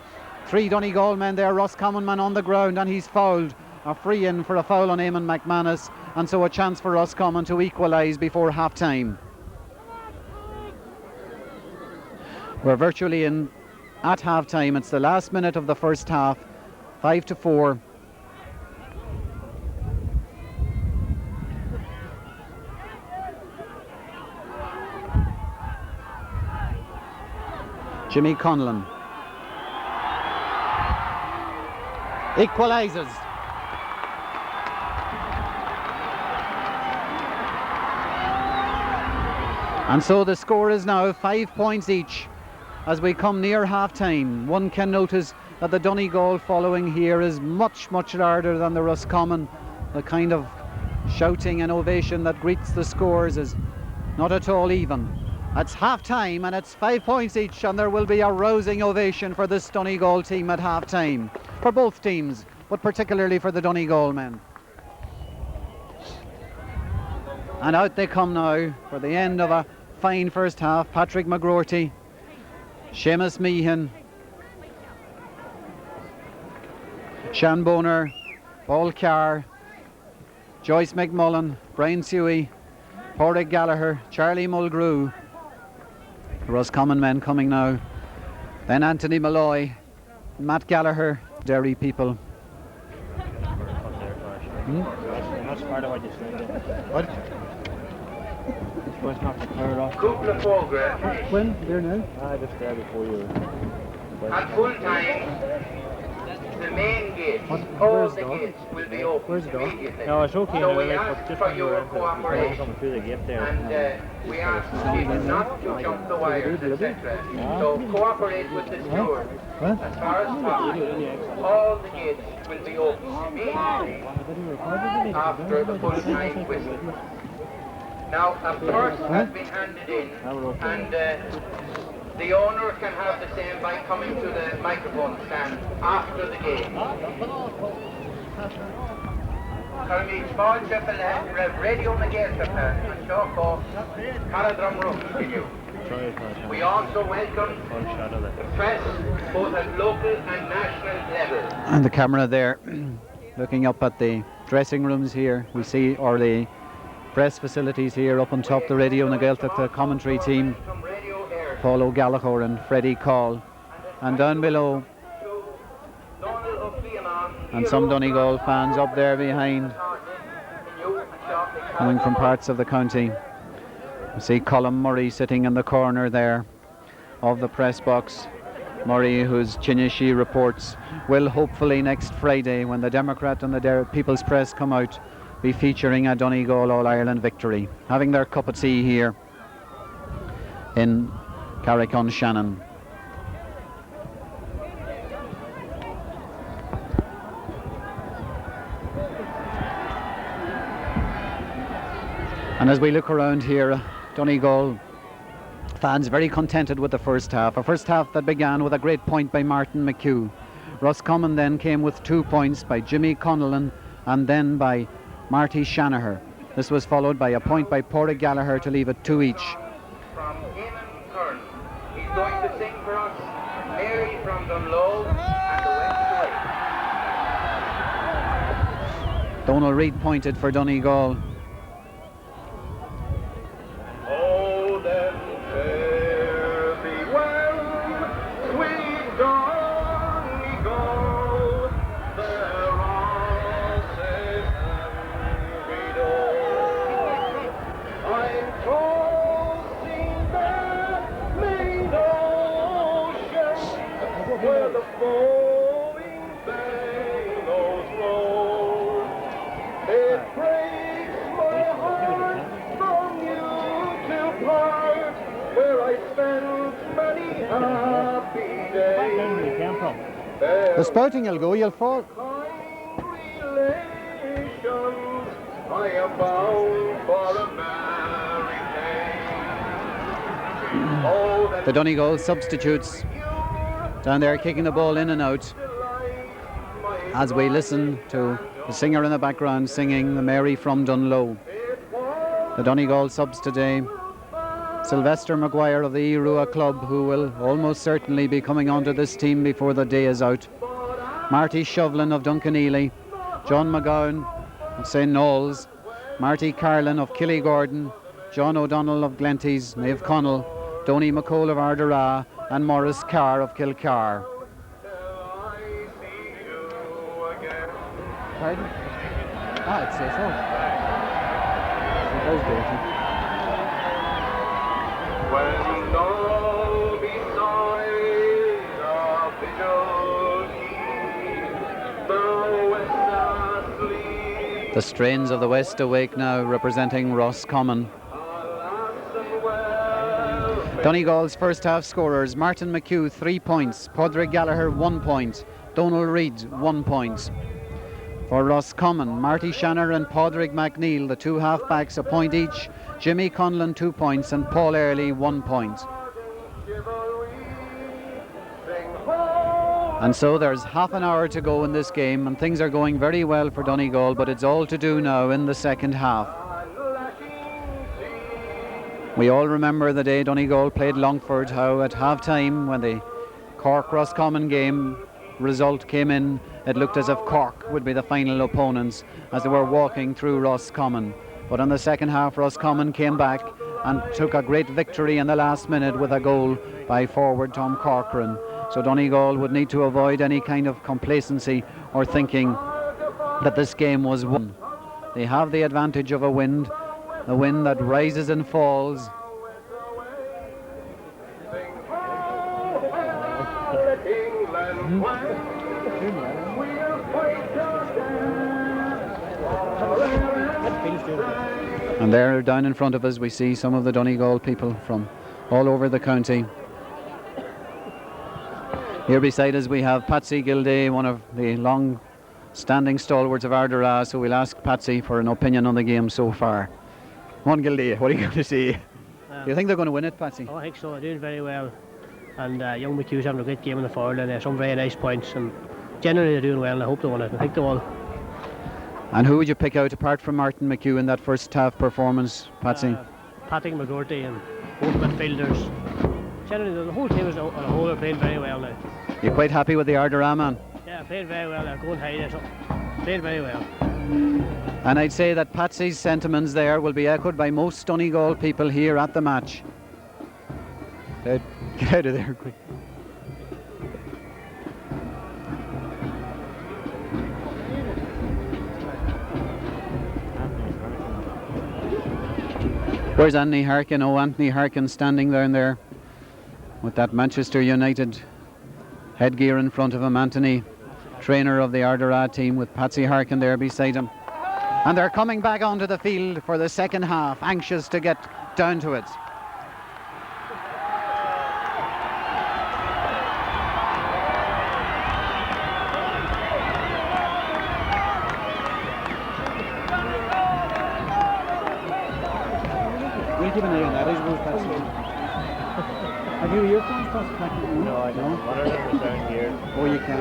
3 Donegal men there, Roscommon man on the ground, and he's fouled. A free in for a foul on Eamon McManus, and so a chance for Roscommon to equalise before half time. We're virtually in at half time. It's the last minute of the first half, 5-4. Jimmy Conlon equalises. And so the score is now 5 points each as we come near half time. One can notice that the Donegal following here is much larger than the Roscommon. The kind of shouting and ovation that greets the scores is not at all even. It's half time and it's 5 points each, and there will be a rousing ovation for this Donegal team at half time. For both teams, but particularly for the Donegal men. And out they come now for the end of a fine first half. Patrick McGroarty, Seamus Meehan, Sean Boner, Paul Carr, Joyce McMullen, Brian Suey, Pádraig Gallagher, Charlie Mulgrew. The Roscommon men coming now. Then Anthony Malloy, Matt Gallagher, Derry people.
That's part of what you said. What? It's not the third off.
Couple of progress.
When? There now?
Just there before you.
At full time, the main gate, all the gates will be open immediately.
No, it's okay.
So we ask for your cooperation.
Coming through the gate there.
And we ask people not to jump the wires, etc. So cooperate with the stewards. As far as possible, all the gates will be open immediately after the full time whistle. Now, a purse has been handed in, and the owner can have the same by coming to the microphone stand after the game. Carmick small chapel radio na gate and Shoko Caradrum room. We also welcome the press both at local and national level.
And the camera there looking up at the dressing rooms here, we see, or the press facilities here up on top, the radio na Gaeltacht, the commentary team, Paul O'Gallagher and Freddie Call, and down below, and some Donegal fans up there behind, coming from parts of the county. You see Colm Murray sitting in the corner there of the press box. Murray, whose Chinishi reports will hopefully next Friday, when the Democrat and the People's Press come out, be featuring a Donegal All-Ireland victory, having their cup of tea here in Carrick on Shannon. And as we look around here, Donegal fans very contented with the first half, a first half that began with a great point by Martin McHugh. Roscommon then came with 2 points by Jimmy Conlon and then by Marty Shanahan. This was followed by a point by Pádraig Gallagher to leave it 2 each.
From Eamon Kern. He's going to sing for us Mary from Dunlow and the West Way.
Donal Reid pointed for Donegal.
Oh, then fare thee well, sweet Donegal, there are safe and below. I'm crossing the main ocean, where the flowing billows roll. It breaks my heart from you to part, where I spent many happy days.
The spouting will go, you'll fall.
Kind relations, I am bound for a merry day. Oh, that
The Donegal substitutes down there kicking the ball in and out as we listen to the singer in the background singing the Mary from Dunlow. The Donegal subs today: Sylvester Maguire of the Irua club, who will almost certainly be coming onto this team before the day is out. Marty Shovlin of Duncanely, John McGowan of St. Knowles, Marty Carlin of Killygordon, John O'Donnell of Glenties, Maeve Connell, Donny McCall of Ardara, and Morris Carr of Kilcar. Pardon? I'd say so.
when all beside the vigil keep, the west asleep.
The strains of the West awake now, representing Roscommon. Donegal's first half scorers: Martin McHugh 3 points, Pádraig Gallagher 1 point, Donal Reid 1 point. For Roscommon, Marty Shannon and Pádraig McNeil, the two half-backs, a point each, Jimmy Conlon 2 points and Paul Early 1 point. And so there's half an hour to go in this game, and things are going very well for Donegal, but it's all to do now in the second half. We all remember the day Donegal played Longford, how at half-time, when the Cork-Roscommon game result came in, it looked as if Cork would be the final opponents as they were walking through Roscommon. But in the second half, Roscommon came back and took a great victory in the last minute with a goal by forward Tom Corcoran. So Donegal would need to avoid any kind of complacency or thinking that this game was won. They have the advantage of a wind, the wind that rises and falls. And there down in front of us we see some of the Donegal people from all over the county. Here beside us we have Patsy Gilday, one of the long-standing stalwarts of Ardara, so we'll ask Patsy for an opinion on the game so far. Come on, Gilday, what are you going to say? Do you think they're going to win it, Patsy?
Oh, I think so. They're doing very well, and young McHugh's having a great game in the forward, and some very nice points, and generally they're doing well, and I hope they win it. I think they will.
And who would you pick out apart from Martin McHugh in that first half performance, Patsy?
Patrick McGorty and both midfielders. Generally the whole team on a whole are playing very well now.
You're quite happy with the Ardara man?
Yeah, playing very well. They're going high there, so playing very well.
And I'd say that Patsy's sentiments there will be echoed by most Donegal people here at the match. Get out of there quick. Where's Anthony Harkin? Oh, Anthony Harkin standing down there with that Manchester United headgear in front of him. Anthony, trainer of the Ardara team, with Patsy Harkin there beside him. And they're coming back onto the field for the second half, anxious to get down to it. We'll keep an eye on that, I suppose, Patsy. Have you earphones, Patsy?
No, I don't. One of them is down here.
Oh, you can,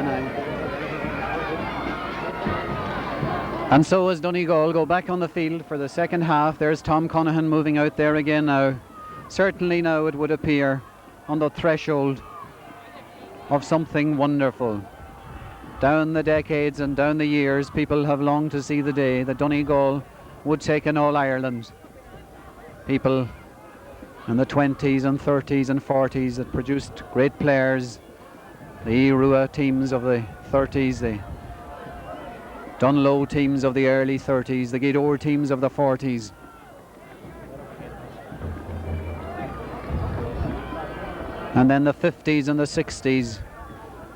And so as Donegal go back on the field for the second half, there's Tom Conahan moving out there again now. Certainly now it would appear on the threshold of something wonderful. Down the decades and down the years, people have longed to see the day that Donegal would take an All-Ireland. People in the 20s and 30s and 40s that produced great players, the Rua teams of the 30s, the Dunlow teams of the early 30s, the Gidor teams of the 40s. And then the 50s and the 60s,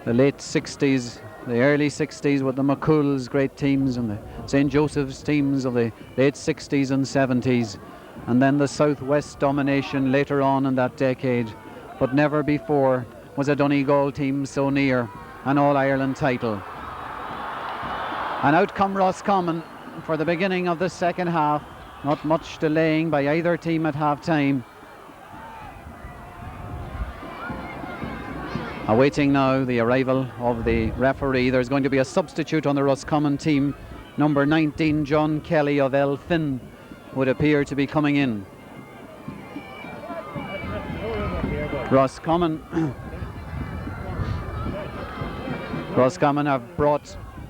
the late 60s, the early 60s with the McCool's great teams and the St. Joseph's teams of the late 60s and 70s. And then the Southwest domination later on in that decade. But never before was a Donegal team so near an All-Ireland title. And out come Roscommon for the beginning of the second half. Not much delaying by either team at half-time. Awaiting now the arrival of the referee. There's going to be a substitute on the Roscommon team. Number 19, John Kelly of Elphin, would appear to be coming in. Roscommon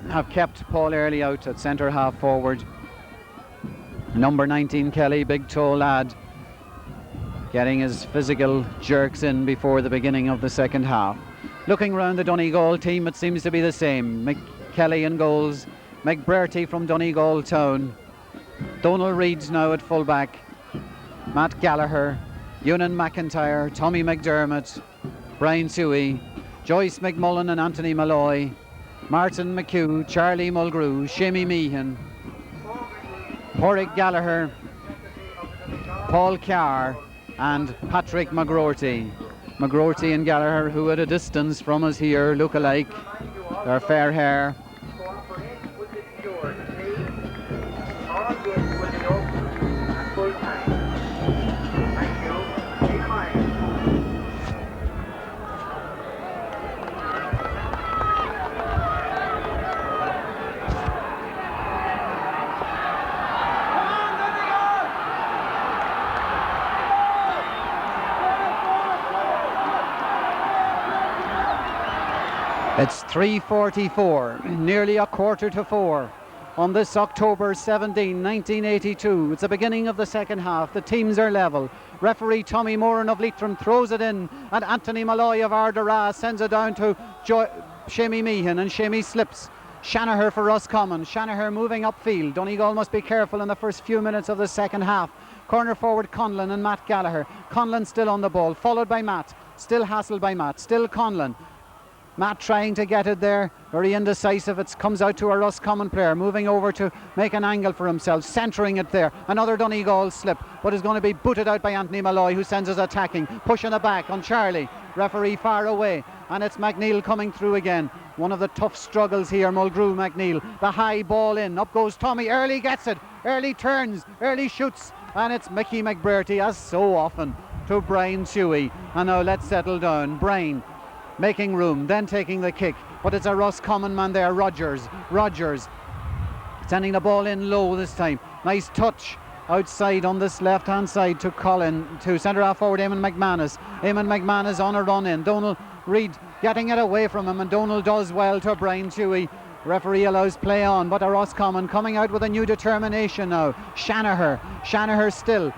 have kept Paul Early out at centre half forward. Number 19 Kelly, big tall lad, getting his physical jerks in before the beginning of the second half. Looking round the Donegal team, it seems to be the same. Kelly in goals, McBurty from Donegal Town, Donal Reid now at fullback, Matt Gallagher, Ewan McIntyre, Tommy McDermott, Brian Suey, Joyce McMullen and Anthony Malloy, Martin McHugh, Charlie Mulgrew, Shamie Meehan, Porrick Gallagher, Paul Carr and Patrick McGroarty. McGroarty and Gallagher, who at a distance from us here look alike. Their fair hair. It's 3:44, nearly a quarter to 4 on this October 17, 1982. It's the beginning of the second half. The teams are level. Referee Tommy Moran of Leitrim throws it in, and Anthony Malloy of Ardara sends it down to Shamie Meehan, and Shamie slips. Shanaher for Roscommon. Shanaher moving upfield. Donegal must be careful in the first few minutes of the second half. Corner forward Conlon and Matt Gallagher. Conlon still on the ball, followed by Matt. Still hassled by Matt. Still Conlon. Matt trying to get it there, very indecisive. It comes out to a Roscommon player, moving over to make an angle for himself, centering it there. Another Donegal slip, but is going to be booted out by Anthony Malloy, who sends us attacking, pushing it back on Charlie. Referee far away, and it's McNeil coming through again. One of the tough struggles here, Mulgrew McNeil. The high ball in, up goes Tommy. Early gets it, early turns, early shoots, and it's Mickey McBurty, as so often, to Brian Suey. And now let's settle down. Brian making room, then taking the kick, but it's a Roscommon man there, Rogers sending the ball in low this time. Nice touch outside on this left hand side to Colin, to centre half forward Eamon McManus on a run in. Donal Reid getting it away from him, and Donal does well to Brian Tuohy. Referee allows play on, but a Roscommon coming out with a new determination now. Shanaher still.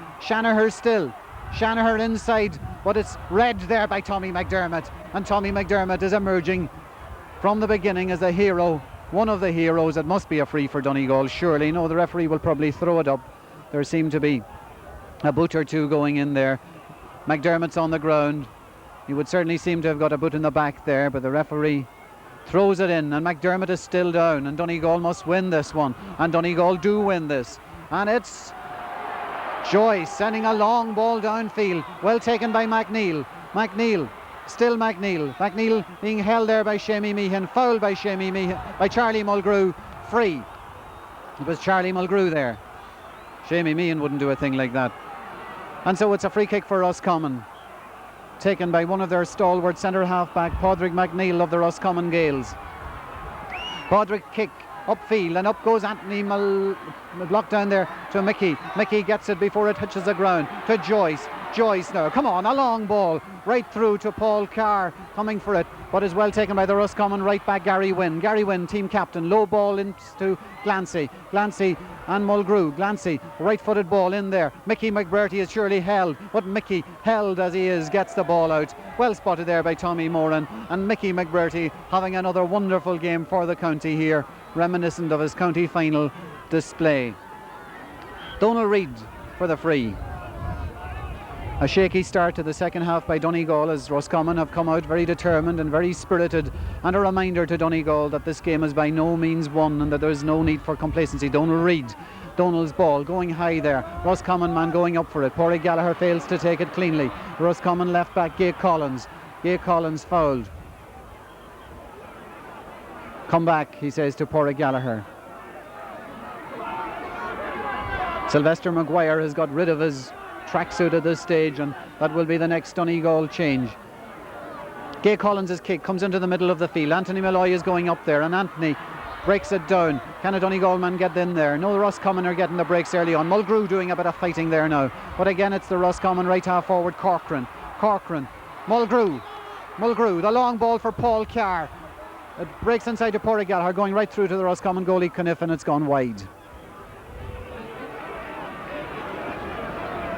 Shanaher inside, but it's read there by Tommy McDermott, and Tommy McDermott is emerging from the beginning as a hero, one of the heroes. It must be a free for Donegal, surely. No, the referee will probably throw it up. There seemed to be a boot or two going in there. McDermott's on the ground. He would certainly seem to have got a boot in the back there, but the referee throws it in, and McDermott is still down, and Donegal must win this one, and Donegal do win this, and it's Joyce sending a long ball downfield, well taken by McNeil. Still McNeil being held there by Shamie Meehan, fouled by by Charlie Mulgrew, free. It was Charlie Mulgrew there. Shamie Meehan wouldn't do a thing like that. And so it's a free kick for Roscommon, taken by one of their stalwart centre half back, Padraig McNeil of the Roscommon Gales. Padraig kick upfield, and up goes Anthony blocked down there to Mickey. Mickey gets it before it touches the ground to Joyce. Joyce now, come on, a long ball right through to Paul Carr, coming for it, but is well taken by the Roscommon right back Gary Wynn. Gary Wynn, team captain, low ball into Glancy and Mulgrew. Glancy, right-footed ball in there. Mickey McBurty is surely held, but Mickey, held as he is, gets the ball out. Well spotted there by Tommy Moran, and Mickey McBurty having another wonderful game for the county here, reminiscent of his county final display. Donal Reid for the free. A shaky start to the second half by Donegal, as Roscommon have come out very determined and very spirited, and a reminder to Donegal that this game is by no means won and that there is no need for complacency. Donal Reid, Donal's ball going high there, Roscommon man going up for it. Pádraig Gallagher fails to take it cleanly. Roscommon left back Gay Collins fouled. Come back, he says to Pádraig Gallagher. Sylvester Maguire has got rid of his tracksuit at this stage, and that will be the next Donegal change. Gay Collins' kick comes into the middle of the field. Anthony Malloy is going up there, and Anthony breaks it down. Can a Donegal man get in there? No, the Roscommon are getting the breaks early on. Mulgrew doing a bit of fighting there now, but again it's the Roscommon right half forward Corcoran, Mulgrew, the long ball for Paul Carr. It breaks inside to Pádraig Gallagher, going right through to the Roscommon goalie Caniff, and it's gone wide.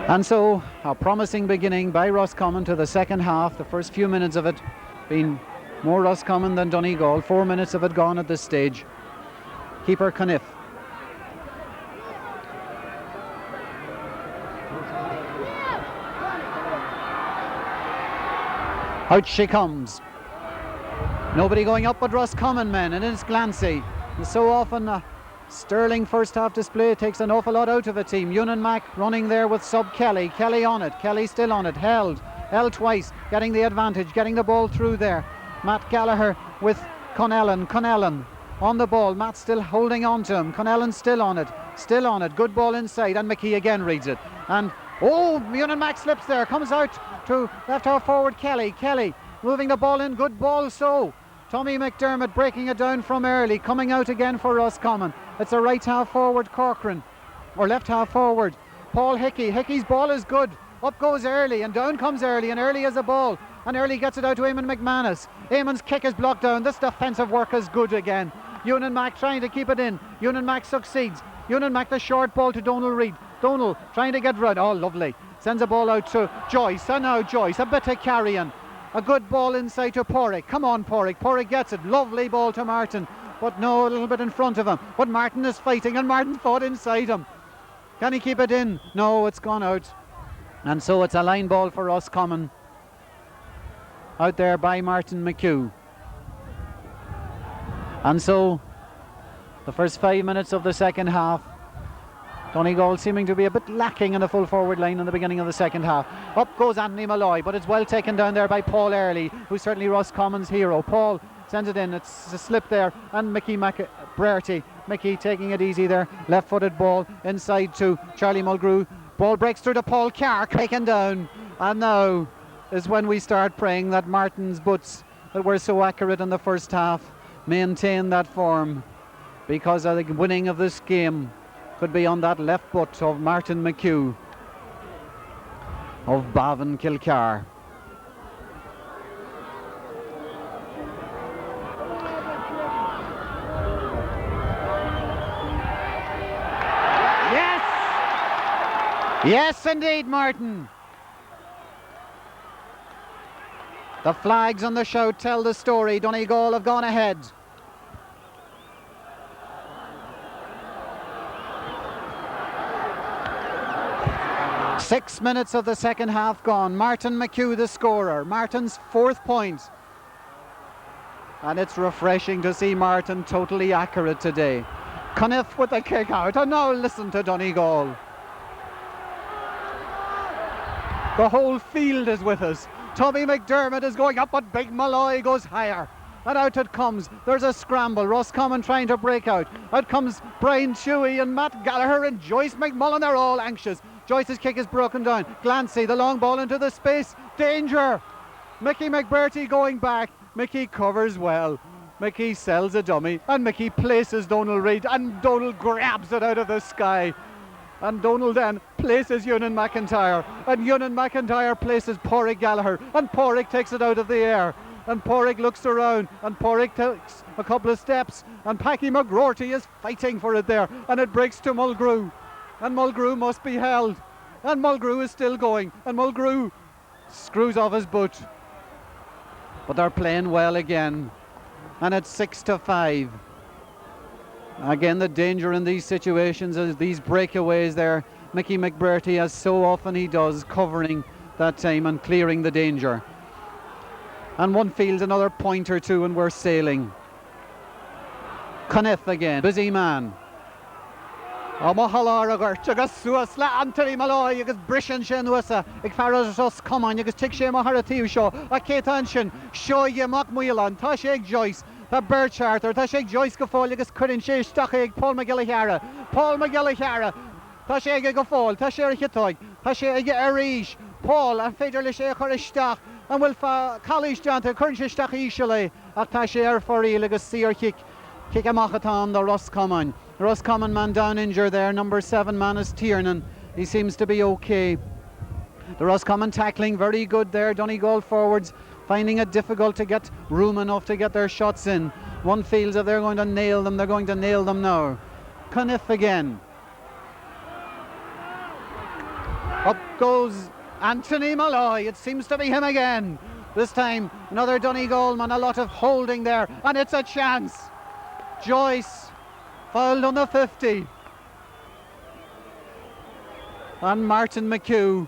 And so, a promising beginning by Roscommon to the second half. The first few minutes of it being more Roscommon than Donegal. 4 minutes of it gone at this stage. Keeper Caniff. Out she comes. Nobody going up but Roscommon men, and it's Glancy. And so often sterling first half display takes an awful lot out of a team. Ewan Mack running there with sub Kelly. Kelly on it. Kelly still on it. Held twice. Getting the advantage. Getting the ball through there. Matt Gallagher with Connellan on the ball. Matt still holding on to him. Connellan still on it. Good ball inside. And Mickey again reads it. And Ewan Mack slips there. Comes out to left half forward Kelly. Kelly moving the ball in. Good ball so. Tommy McDermott breaking it down from early. Coming out again for Roscommon. It's a right half forward Corcoran, or left half forward Paul Hickey. Hickey's ball is good. Up goes Early, and down comes Early, and Early has a ball, and Early gets it out to Eamon McManus. Eamon's kick is blocked down. This defensive work is good again. Ewan Mack trying to keep it in. Ewan Mack succeeds. Ewan Mack the short ball to Donal Reid. Donal trying to get rid. Oh, lovely. Sends a ball out to Joyce, and now Joyce, a bit of carrying. A good ball inside to Pádraig. Come on, Pádraig. Pádraig gets it. Lovely ball to Martin. But no, a little bit in front of him. But Martin is fighting, and Martin fought inside him. Can he keep it in? No, it's gone out. And so it's a line ball for Roscommon. Out there by Martin McHugh. And so the first 5 minutes of the second half, Donegal seeming to be a bit lacking in the full forward line in the beginning of the second half. Up goes Anthony Malloy, but it's well taken down there by Paul Early, who's certainly Roscommon's hero. Paul sends it in. It's a slip there, and Mickey McBurty. Mickey taking it easy there. Left-footed ball inside to Charlie Mulgrew. Ball breaks through to Paul Carr, taken down. And now is when we start praying that Martin's boots that were so accurate in the first half maintain that form, because the winning of this game could be on that left foot of Martin McHugh of Bavin Kilcar. Yes indeed, Martin. The flags on the shout tell the story. Donegal have gone ahead. Six minutes of the second half gone. Martin McHugh the scorer. Martin's fourth point. And it's refreshing to see Martin totally accurate today. Caniff with the kick out. And now listen to Donegal. The whole field is with us. Tommy McDermott is going up, but Big Malloy goes higher. And out it comes. There's a scramble. Roscommon trying to break out. Out comes Brian Chewy and Matt Gallagher and Joyce McMullen. They're all anxious. Joyce's kick is broken down. Glancy, the long ball into the space. Danger! Mickey McBurty going back. Mickey covers well. Mickey sells a dummy, and Mickey places Donal Reid, and Donal grabs it out of the sky. And Donal then places Ewan McIntyre, and Ewan McIntyre places Pádraig Gallagher, and Pádraig takes it out of the air. And Pádraig looks around, and Pádraig takes a couple of steps, and Packy McGroarty is fighting for it there, and it breaks to Mulgrew, and Mulgrew must be held, and Mulgrew is still going, and Mulgrew screws off his boot. But they're playing well again, and it's 6-5. Again, the danger in these situations is these breakaways there. Mickey McBurty, as so often he does, covering that time and clearing the danger. And one fields another point or two and we're sailing. Coniff again, busy man. Mahalar agart, agus suas la Anthony Malloy, agus brishan shen wasa, ag faras Roscommon, agus tig she maharatiu show, a Keitanshin, show ye mock muilan, Tasheg Joyce, the Bircharter, Tasheg Joyce gafol, agus Curin she stacheg, Paul McGillihara, Tasheg gafol, Tasher Hitog, Tasher Arish, Paul, and Federle she Koristach, and will college Janta, Curin she stach ishale, at Tasher for agus seer kick a machatam, the Roscommon. Roscommon man down injured there, number 7 man is Tiernan. He seems to be okay. The Roscommon tackling very good there. Donegal forwards finding it difficult to get room enough to get their shots in. One feels that they're going to nail them. They're going to nail them now. Coniff again. Up goes Anthony Malloy. It seems to be him again. This time another Donegal man, a lot of holding there, and it's a chance. Joyce fouled on the 50, and Martin McHugh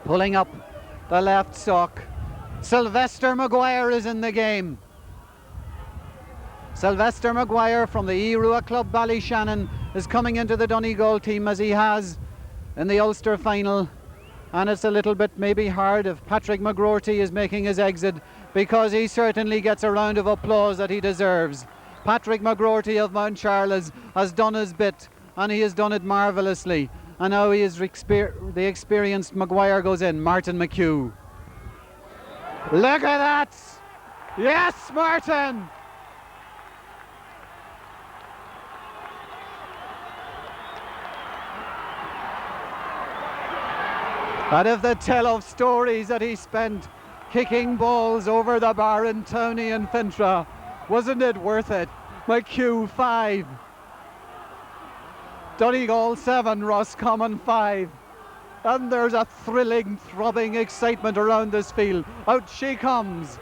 pulling up the left sock. Sylvester Maguire is in the game. Sylvester Maguire from the Irua Club Shannon is coming into the Donegal team as he has in the Ulster final, and it's a little bit maybe hard if Patrick McGroarty is making his exit, because he certainly gets a round of applause that he deserves. Patrick McGroarty of Mount Charles has done his bit, and he has done it marvellously. And now he is the experienced Maguire goes in. Martin McHugh. Look at that! Yes, Martin! And if they tell of stories that he spent kicking balls over the bar in Tony and Fintra, wasn't it worth it? McHugh 5, Donegal 7, Roscommon 5, and there's a thrilling, throbbing excitement around this field. Out she comes,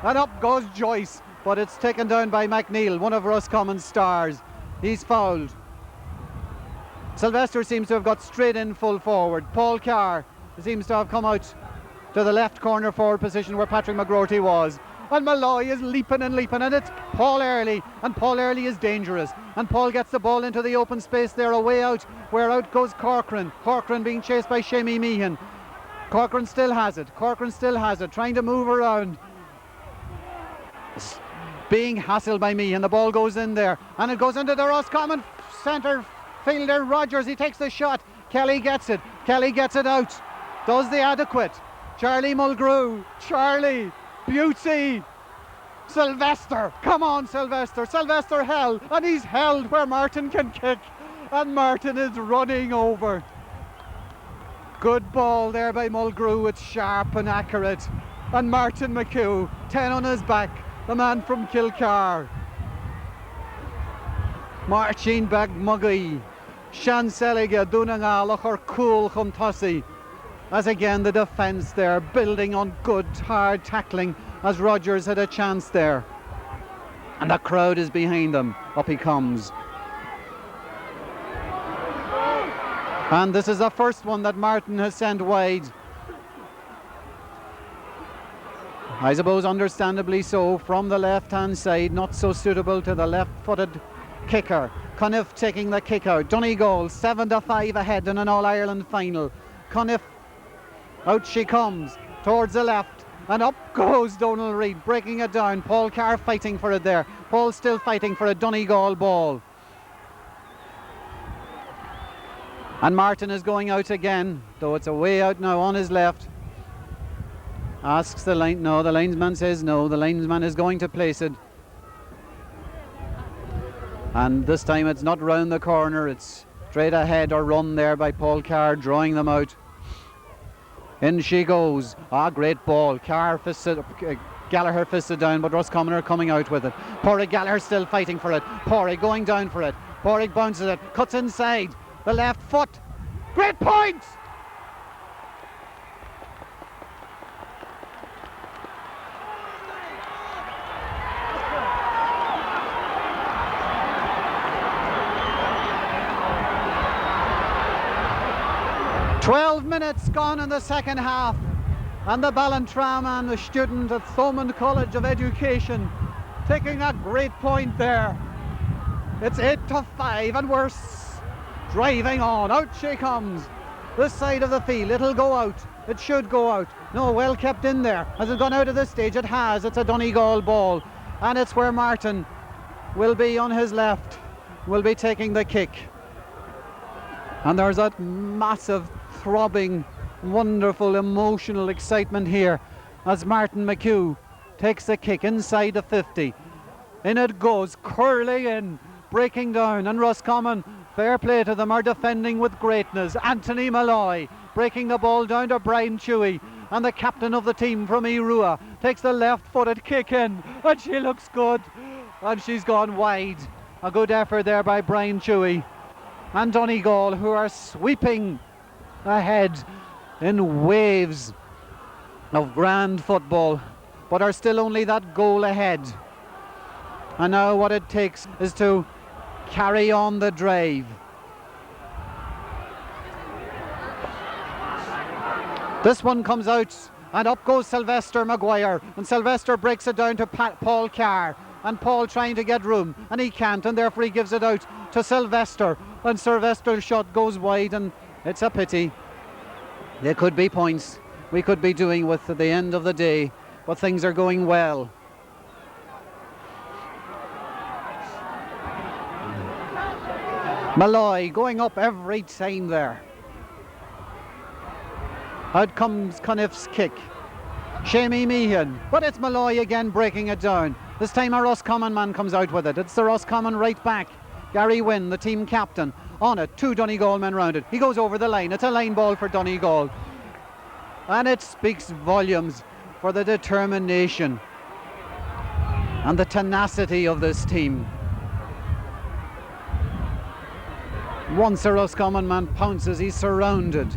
and up goes Joyce, but it's taken down by McNeil, one of Roscommon's stars. He's fouled. Sylvester seems to have got straight in full forward. Paul Carr seems to have come out to the left corner forward position where Patrick McGroarty was. And Malloy is leaping, and it's Paul Early, and Paul Early is dangerous, and Paul gets the ball into the open space there, away out, where out goes Corcoran being chased by Shamie Meehan. Corcoran still has it, trying to move around, being hassled by Meehan. The ball goes in there, and it goes into the Roscommon centre fielder Rogers. He takes the shot, Kelly gets it out, does the adequate, Charlie Mulgrew, Beauty! Sylvester! Come on, Sylvester! Sylvester held, and he's held where Martin can kick, and Martin is running over. Good ball there by Mulgrew. It's sharp and accurate, and Martin McHugh, 10 on his back, the man from Kilcar. Marcin back Muggy, Shan Seliga Donegal or cool Chumtossi. As again the defence there building on good hard tackling as Rogers had a chance there, and the crowd is behind him. Up he comes, and this is the first one that Martin has sent wide. I suppose understandably so, from the left hand side, not so suitable to the left footed kicker. Coniff taking the kick out. Donegal 7-5 ahead in an All-Ireland final. Coniff, out she comes towards the left, and up goes Donal Reid, breaking it down. Paul Carr fighting for it there. Paul still fighting for a Donegal ball, and Martin is going out again, though it's a way out now on his left. Asks the line, no, the linesman says no, the linesman is going to place it And this time it's not round the corner, it's straight ahead or run there by Paul Carr, drawing them out. In she goes. Great ball. Gallagher fisted down, but Roscommon are coming out with it. Porrick Gallagher still fighting for it. Porrick going down for it. Porrick bounces it, cuts inside. The left foot. Great point! "12 minutes gone in the second half, and the Ballantrae man, the student at Thomond College of Education, taking a great point there. It's 8-5, and we're driving on. Out she comes. This side of the field, it'll go out. It should go out. No, well kept in there. Has it gone out at this stage? It has. It's a Donegal ball, and it's where Martin will be on his left, will be taking the kick. And there's that massive, throbbing, wonderful, emotional excitement here as Martin McHugh takes the kick inside the 50. In it goes, curling in, breaking down, and Roscommon, fair play to them, are defending with greatness. Anthony Malloy breaking the ball down to Brian Chewy, and the captain of the team from Irua takes the left-footed kick in, and she looks good, and she's gone wide. A good effort there by Brian Chewy. And Donegal, who are sweeping ahead in waves of grand football, but are still only that goal ahead. And now what it takes is to carry on the drive. This one comes out, and up goes Sylvester Maguire, and Sylvester breaks it down to Paul Carr, and Paul trying to get room, and he can't, and therefore he gives it out to Sylvester, and Sylvester's shot goes wide, and it's a pity. There could be points we could be doing with at the end of the day, but things are going well. Malloy going up every time there. Out comes Coniff's kick. Shamey Meehan, but it's Malloy again breaking it down. This time a Roscommon man comes out with it. It's the Roscommon right back, Gary Wynn, the team captain, on it. 2 Donegal men round it. He goes over the line. It's a line ball for Donegal. And it speaks volumes for the determination and the tenacity of this team. Once a Roscommon man pounces, he's surrounded.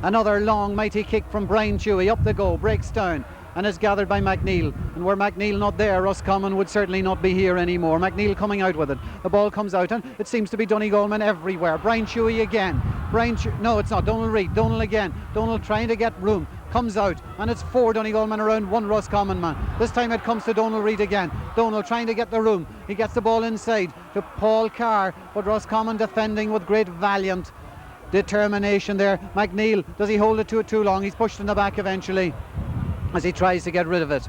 Another long, mighty kick from Brian Chewy. Up the go, breaks down, and is gathered by McNeil. And were McNeil not there, Roscommon would certainly not be here anymore. McNeil coming out with it. The ball comes out, and it seems to be Donegal men everywhere. Brian Chewy again. No, it's not. Donald Reid. Donald again. Donald trying to get room. Comes out, and it's 4 Donegal men around 1 Roscommon man. This time it comes to Donald Reid again. Donald trying to get the room. He gets the ball inside to Paul Carr, but Roscommon defending with great valiant determination there. McNeil, does he hold it to it too long? He's pushed in the back eventually as he tries to get rid of it.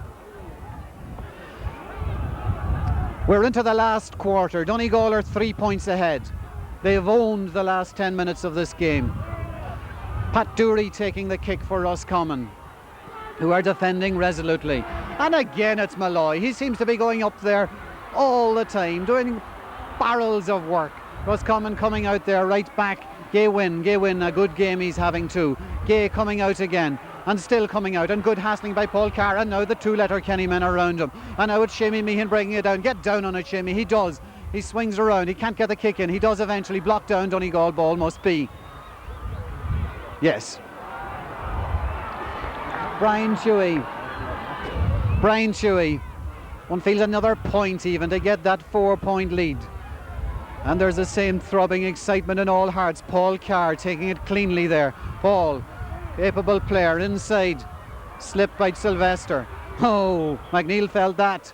We're into the last quarter. Donegal are 3 points ahead. They've owned the last 10 minutes of this game. Pat Dury taking the kick for Roscommon, who are defending resolutely. And again it's Malloy. He seems to be going up there all the time, doing barrels of work. Roscommon coming out there, right back. Gay Wynn, a good game he's having too. Gay coming out again, and still coming out, and good hassling by Paul Carr, and now the 2 Letterkenny men around him. And now it's Shamey Meehan breaking it down. Get down on it, Shamey. He does. He swings around. He can't get the kick in. He does eventually. Block down. Donegal ball must be. Yes. Brian Chewy. One feels another point even to get that 4-point lead. And there's the same throbbing excitement in all hearts. Paul Carr taking it cleanly there. Paul, capable player, inside. Slipped by Sylvester. Oh, McNeil felt that.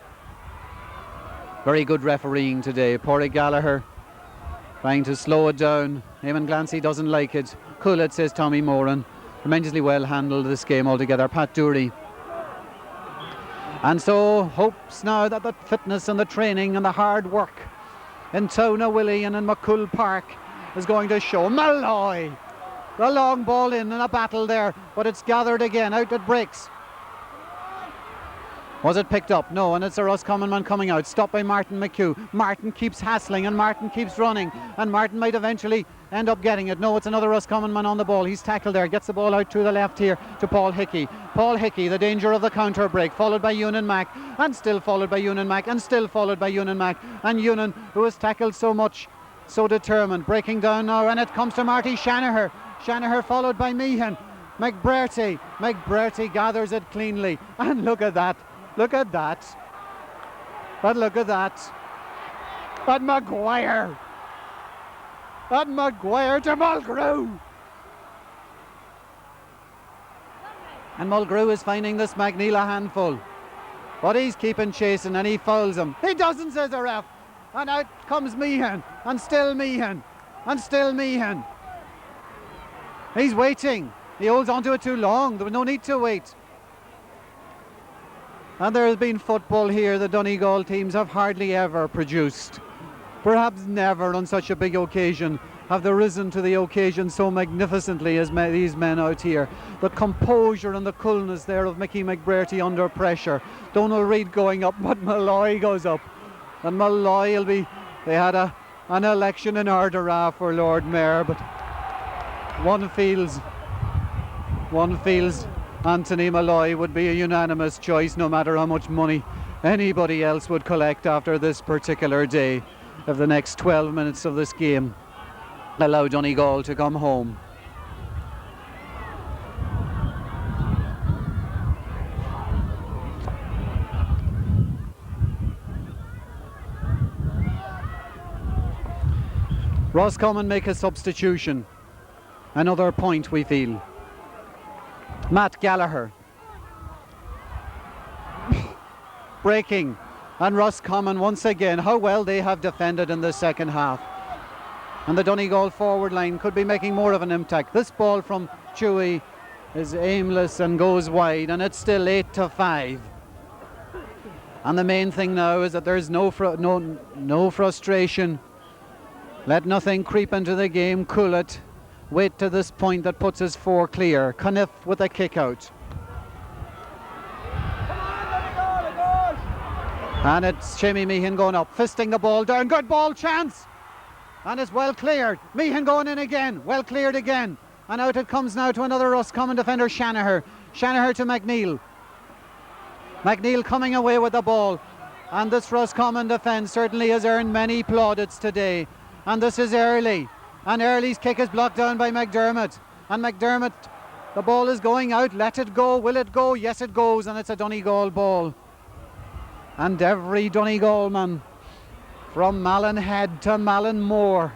Very good refereeing today. Porrick Gallagher trying to slow it down. Eamon Glancy doesn't like it. Cool it, says Tommy Moran. Tremendously well handled this game altogether. Pat Dury. And so hopes now that the fitness and the training and the hard work in Towna Willie and in McCool Park is going to show. Malloy, the long ball in a battle there, but it's gathered again. Out it breaks. Was it picked up? No, and it's a Roscommon man coming out, stopped by Martin McHugh. Martin keeps hassling and Martin keeps running, and Martin might eventually end up getting it. No, it's another Roscommon man on the ball. He's tackled there, gets the ball out to the left here to Paul Hickey. Paul Hickey, the danger of the counter break, followed by Ewan Mack, and still followed by Ewan Mack, and still followed by Ewan Mack. And Ewan, who has tackled so much, so determined, breaking down now, and it comes to Marty Shanaher. Shanaher followed by Meehan. McBrearty gathers it cleanly, and look at that. Look at that. But look at that. But Maguire. And Maguire to Mulgrew. And Mulgrew is finding this McNeil a handful. But he's keeping chasing and he fouls him. He doesn't, says the ref. And out comes Meehan. And still Meehan. And still Meehan. He's waiting. He holds on to it too long. There was no need to wait. And there has been football here the Donegal teams have hardly ever produced. Perhaps never on such a big occasion have they risen to the occasion so magnificently as these men out here. The composure and the coolness there of Mickey McBrearty under pressure. Donald Reid going up, but Malloy goes up. And Malloy will be... They had an election in Ardara for Lord Mayor, but one feels Anthony Malloy would be a unanimous choice no matter how much money anybody else would collect after this particular day of the next 12 minutes of this game. Allow Donegal to come home. Roscommon make a substitution. Another point, we feel. Matt Gallagher breaking, and Roscommon once again, how well they have defended in the second half, and the Donegal forward line could be making more of an impact. This ball from Chewy is aimless and goes wide, and it's still 8-5, and the main thing now is that there's no frustration. Let nothing creep into the game. Cool it. Wait to this point that puts us 4 clear. Caniff with a kick out. And it's Jamie Meehan going up, fisting the ball down. Good ball, chance. And it's well cleared. Meehan going in again. Well cleared again. And out it comes now to another Roscommon defender, Shanaher. Shanaher to McNeil. McNeil coming away with the ball. And this Roscommon defence certainly has earned many plaudits today. And this is Early. And Early's kick is blocked down by McDermott. And McDermott, the ball is going out. Let it go. Will it go? Yes, it goes. And it's a Donegal ball. And every Donegal man, from Malin-Head to Malin-Moor,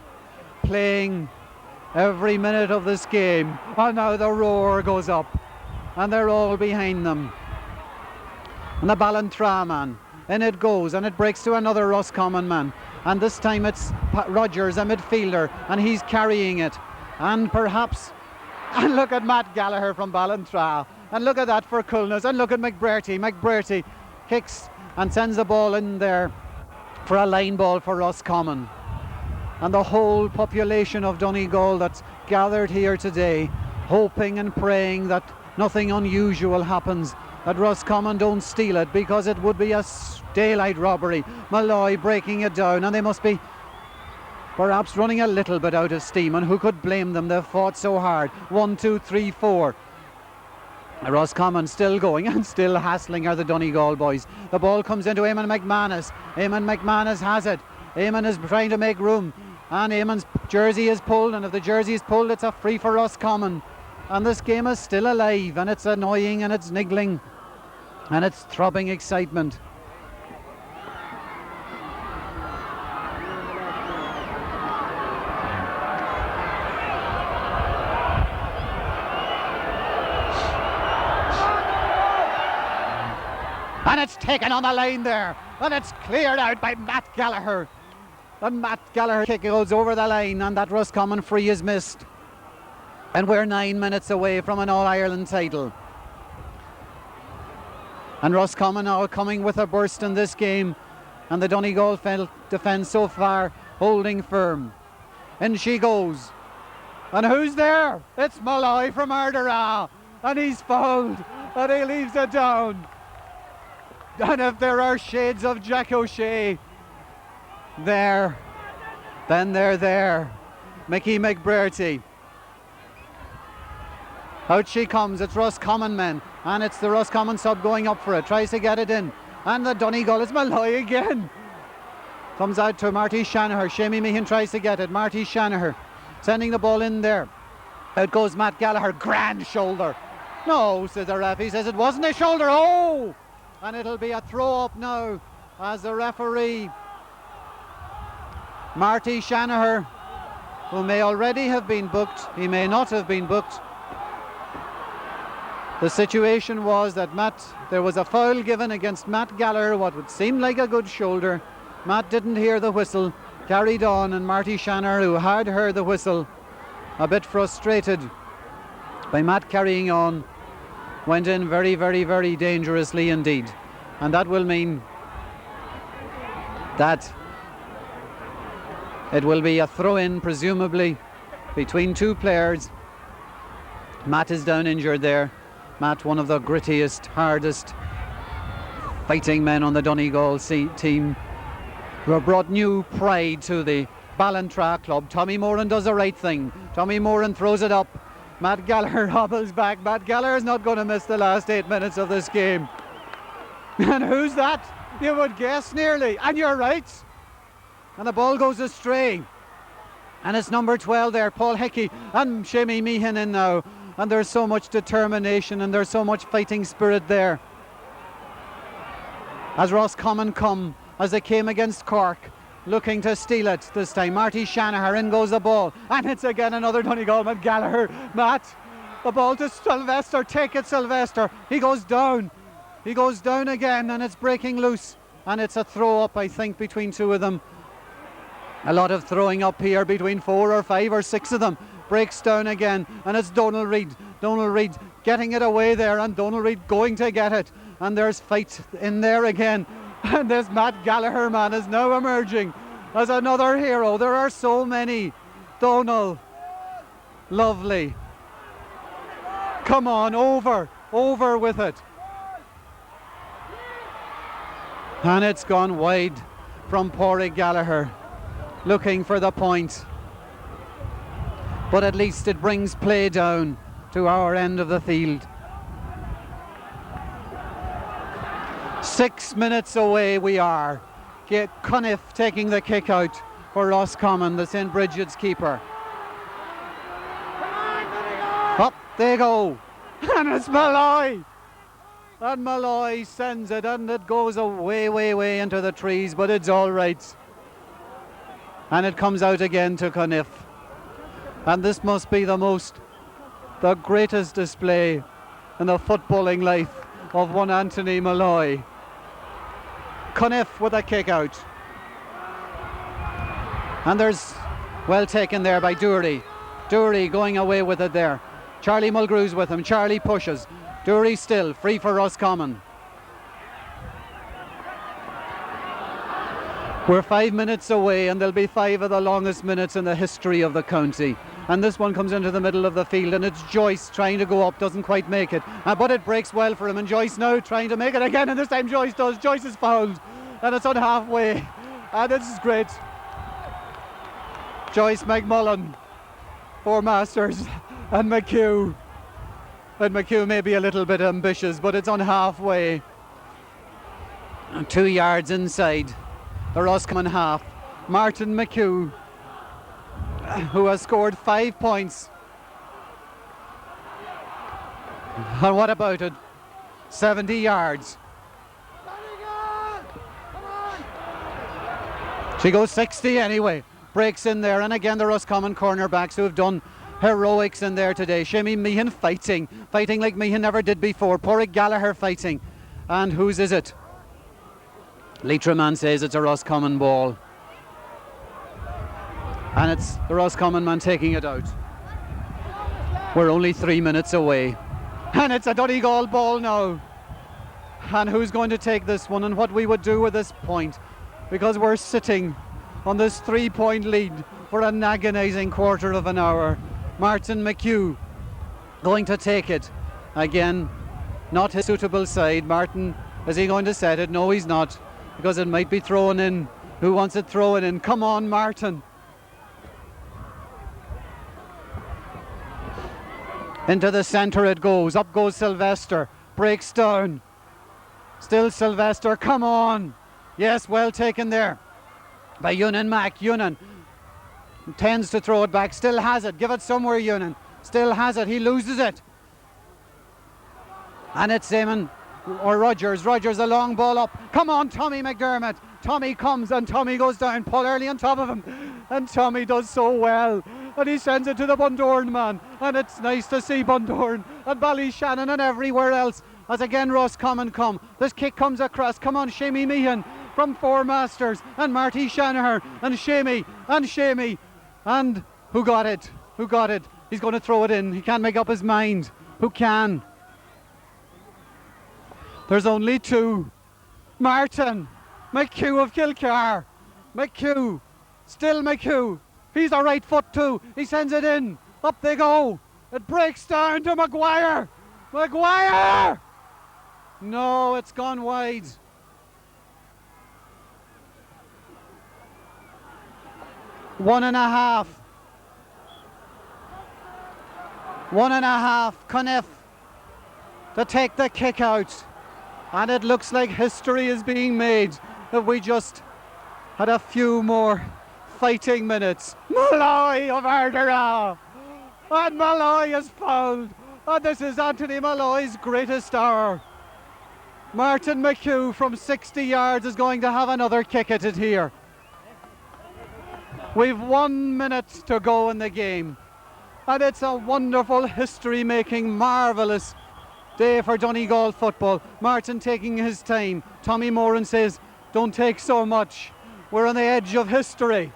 playing every minute of this game. And now the roar goes up. And they're all behind them. And the Ballantrae man. In it goes. And it breaks to another Roscommon man. And this time it's Rogers, a midfielder, and he's carrying it. And perhaps, and look at Matt Gallagher from Ballantrae, and look at that for coolness, and look at McBrearty. McBrearty kicks and sends the ball in there for a line ball for Roscommon. And the whole population of Donegal that's gathered here today, hoping and praying that nothing unusual happens, that Roscommon don't steal it, because it would be a daylight robbery. Malloy breaking it down, and they must be perhaps running a little bit out of steam, and who could blame them? They've fought so hard. 1, 2, 3, 4. Roscommon still going and still hassling are the Donegal boys. The ball comes into Eamon McManus. Eamon McManus has it. Eamon is trying to make room, and Eamon's jersey is pulled, and if the jersey is pulled, it's a free for Roscommon. And this game is still alive, and it's annoying, and it's niggling, and it's throbbing excitement. And it's taken on the line there, and it's cleared out by Matt Gallagher. The Matt Gallagher kick goes over the line, and that Roscommon free is missed. And we're 9 minutes away from an All-Ireland title. And Roscommon now coming with a burst in this game, and the Donegal defence so far holding firm. And she goes. And who's there? It's Malloy from Ardara, and he's fouled, and he leaves it down. And if there are shades of Jack O'Shea there, then they're there. Mickey McBrearty. Out she comes, it's Roscommon men, and it's the Roscommon sub going up for it, tries to get it in, and the Donegal, it's Malloy again. Comes out to Marty Shanahan, Shamey Meehan tries to get it, Marty Shanahan sending the ball in there. Out goes Matt Gallagher, grand shoulder. No, says the ref, he says it wasn't a shoulder, oh! And it'll be a throw up now as the referee, Marty Shanahan, who may already have been booked, he may not have been booked. The situation was that there was a foul given against Matt Gallagher, what would seem like a good shoulder. Matt didn't hear the whistle, carried on, and Marty Shanahan, who had heard the whistle, a bit frustrated by Matt carrying on, went in very, very, very dangerously indeed. And that will mean that it will be a throw-in, presumably, between two players. Matt is down injured there. Matt, one of the grittiest, hardest fighting men on the Donegal team, who have brought new pride to the Ballantrae club. Tommy Moran does the right thing. Tommy Moran throws it up. Matt Gallagher hobbles back. Matt Gallagher is not going to miss the last 8 minutes of this game. And who's that? You would guess nearly. And you're right. And the ball goes astray. And it's number 12 there, Paul Hickey, and Shamey Meehan in now. And there's so much determination and there's so much fighting spirit there. As Roscommon come, as they came against Cork, looking to steal it this time. Marty Shanahan, in goes the ball. And it's again another Donegal, Matt Gallagher. Matt, the ball to Sylvester, take it Sylvester. He goes down. He goes down again and it's breaking loose. And it's a throw up, I think, between two of them. A lot of throwing up here between 4 or 5 or 6 of them. Breaks down again, and it's Donal Reid. Donal Reid getting it away there, and Donal Reid going to get it. And there's fight in there again. And this Matt Gallagher man is now emerging as another hero. There are so many. Donal, lovely. Come on, over with it. And it's gone wide from Pádraig Gallagher, looking for the point. But at least it brings play down to our end of the field. 6 minutes away we are. Cunniff taking the kick out for Roscommon, the St. Bridget's keeper. Up they go. And it's Malloy. And Malloy sends it, and it goes away, way into the trees, but it's all right. And it comes out again to Cunniff. And this must be the greatest display in the footballing life of one Anthony Malloy. Cunniff with a kick out. And there's well taken there by Dury. Dury going away with it there. Charlie Mulgrew's with him. Charlie pushes. Dury still free for Roscommon. We're 5 minutes away, and there'll be 5 of the longest minutes in the history of the county. And this one comes into the middle of the field, and it's Joyce trying to go up, doesn't quite make it. But it breaks well for him, and Joyce now trying to make it again, and this time Joyce does. Joyce is fouled, and it's on halfway. And this is great. Joyce McMullen for Masters, and McHugh. And McHugh may be a little bit ambitious, but it's on halfway. And 2 yards inside the Roscommon half. Martin McHugh, who has scored 5 points. And what about it? 70 yards. She goes 60 anyway. Breaks in there, and again the Roscommon cornerbacks who have done heroics in there today. Shamey Meehan fighting like Meehan never did before. Pádraig Gallagher fighting. And whose is it? Leitrim says it's a Roscommon ball. And it's the Roscommon man taking it out. We're only 3 minutes away. And it's a Donegal ball now. And who's going to take this one, and what we would do with this point? Because we're sitting on this 3-point lead for an agonising quarter of an hour. Martin McHugh going to take it. Again, not his suitable side. Martin Is he going to set it? No, he's not, because it might be thrown in. Who wants it thrown in? Come on, Martin. Into the centre it goes. Up goes Sylvester. Breaks down. Still Sylvester. Come on. Yes, well taken there by Ewan Mack. Ewan tends to throw it back. Still has it. Give it somewhere, Ewan. Still has it. He loses it. And it's Eamon or Rogers. Rogers, a long ball up. Come on, Tommy McDermott. Tommy comes and Tommy goes down. Paul Early on top of him. And Tommy does so well. And he sends it to the Bundoran man. And it's nice to see Bundoran and Ballyshannon and everywhere else. As again Roscommon come. This kick comes across. Come on, Shamey Meehan from Four Masters. And Marty Shanahan. And Shamey. And Shamey. And who got it? Who got it? He's going to throw it in. He can't make up his mind. Who can? There's only two. Martin McHugh of Kilcar. McHugh. Still McHugh. He's a right foot too. He sends it in. Up they go. It breaks down to Maguire. Maguire! No, it's gone wide. One and a half. Cunniff to take the kick out. And it looks like history is being made if we just had a few more fighting minutes. Malloy of Ardara. And Malloy is fouled. And this is Anthony Malloy's greatest hour. Martin McHugh from 60 yards is going to have another kick at it here. We've 1 minute to go in the game. And it's a wonderful, history-making, marvellous day for Donegal football. Martin taking his time. Tommy Moran says, don't take so much. We're on the edge of history.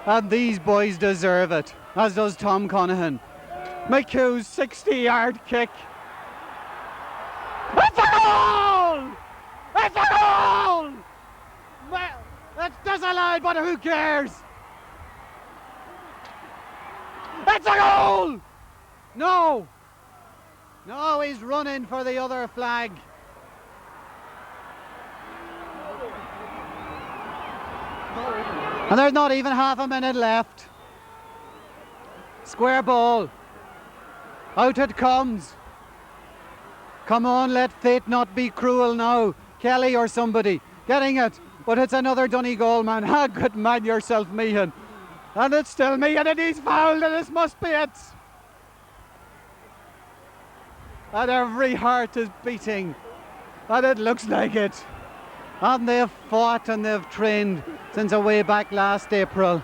And these boys deserve it, as does Tom Conahan. McHugh's 60-yard kick. It's a goal! It's a goal! Well, it's disallowed, but who cares? It's a goal! No! No, he's running for the other flag. And there's not even half a minute left. Square ball. Out it comes. Come on, let fate not be cruel now. Kelly or somebody getting it. But it's another Donegal man. Ah, good man yourself, Meehan. And it's still Meehan and he's fouled and this must be it. And every heart is beating. And it looks like it. And they've fought and they've trained since away back last April.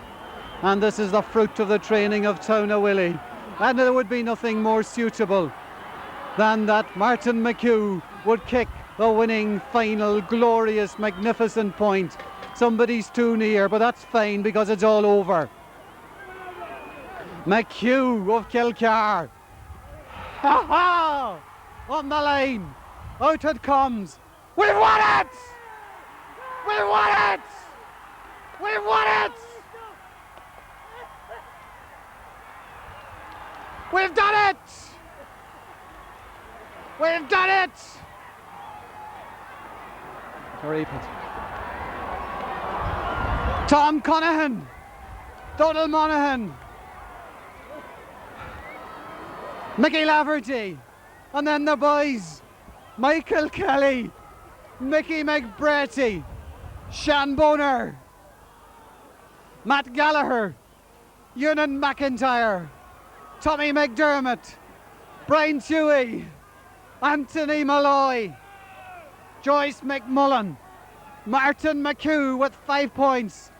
And this is the fruit of the training of Towna Willie. And there would be nothing more suitable than that Martin McHugh would kick the winning final glorious magnificent point. Somebody's too near, but that's fine because it's all over. McHugh of Kilcar. Ha ha! On the line. Out it comes. We've won it! We've won it! We've won it! We've done it! We've done it! Tom Conahan, Donald Monaghan, Mickey Laverty, and then the boys, Michael Kelly, Mickey McBratty, Shan Boner, Matt Gallagher, Ewan McIntyre, Tommy McDermott, Brian Tuohy, Anthony Malloy, Joyce McMullen, Martin McHugh with 5 points,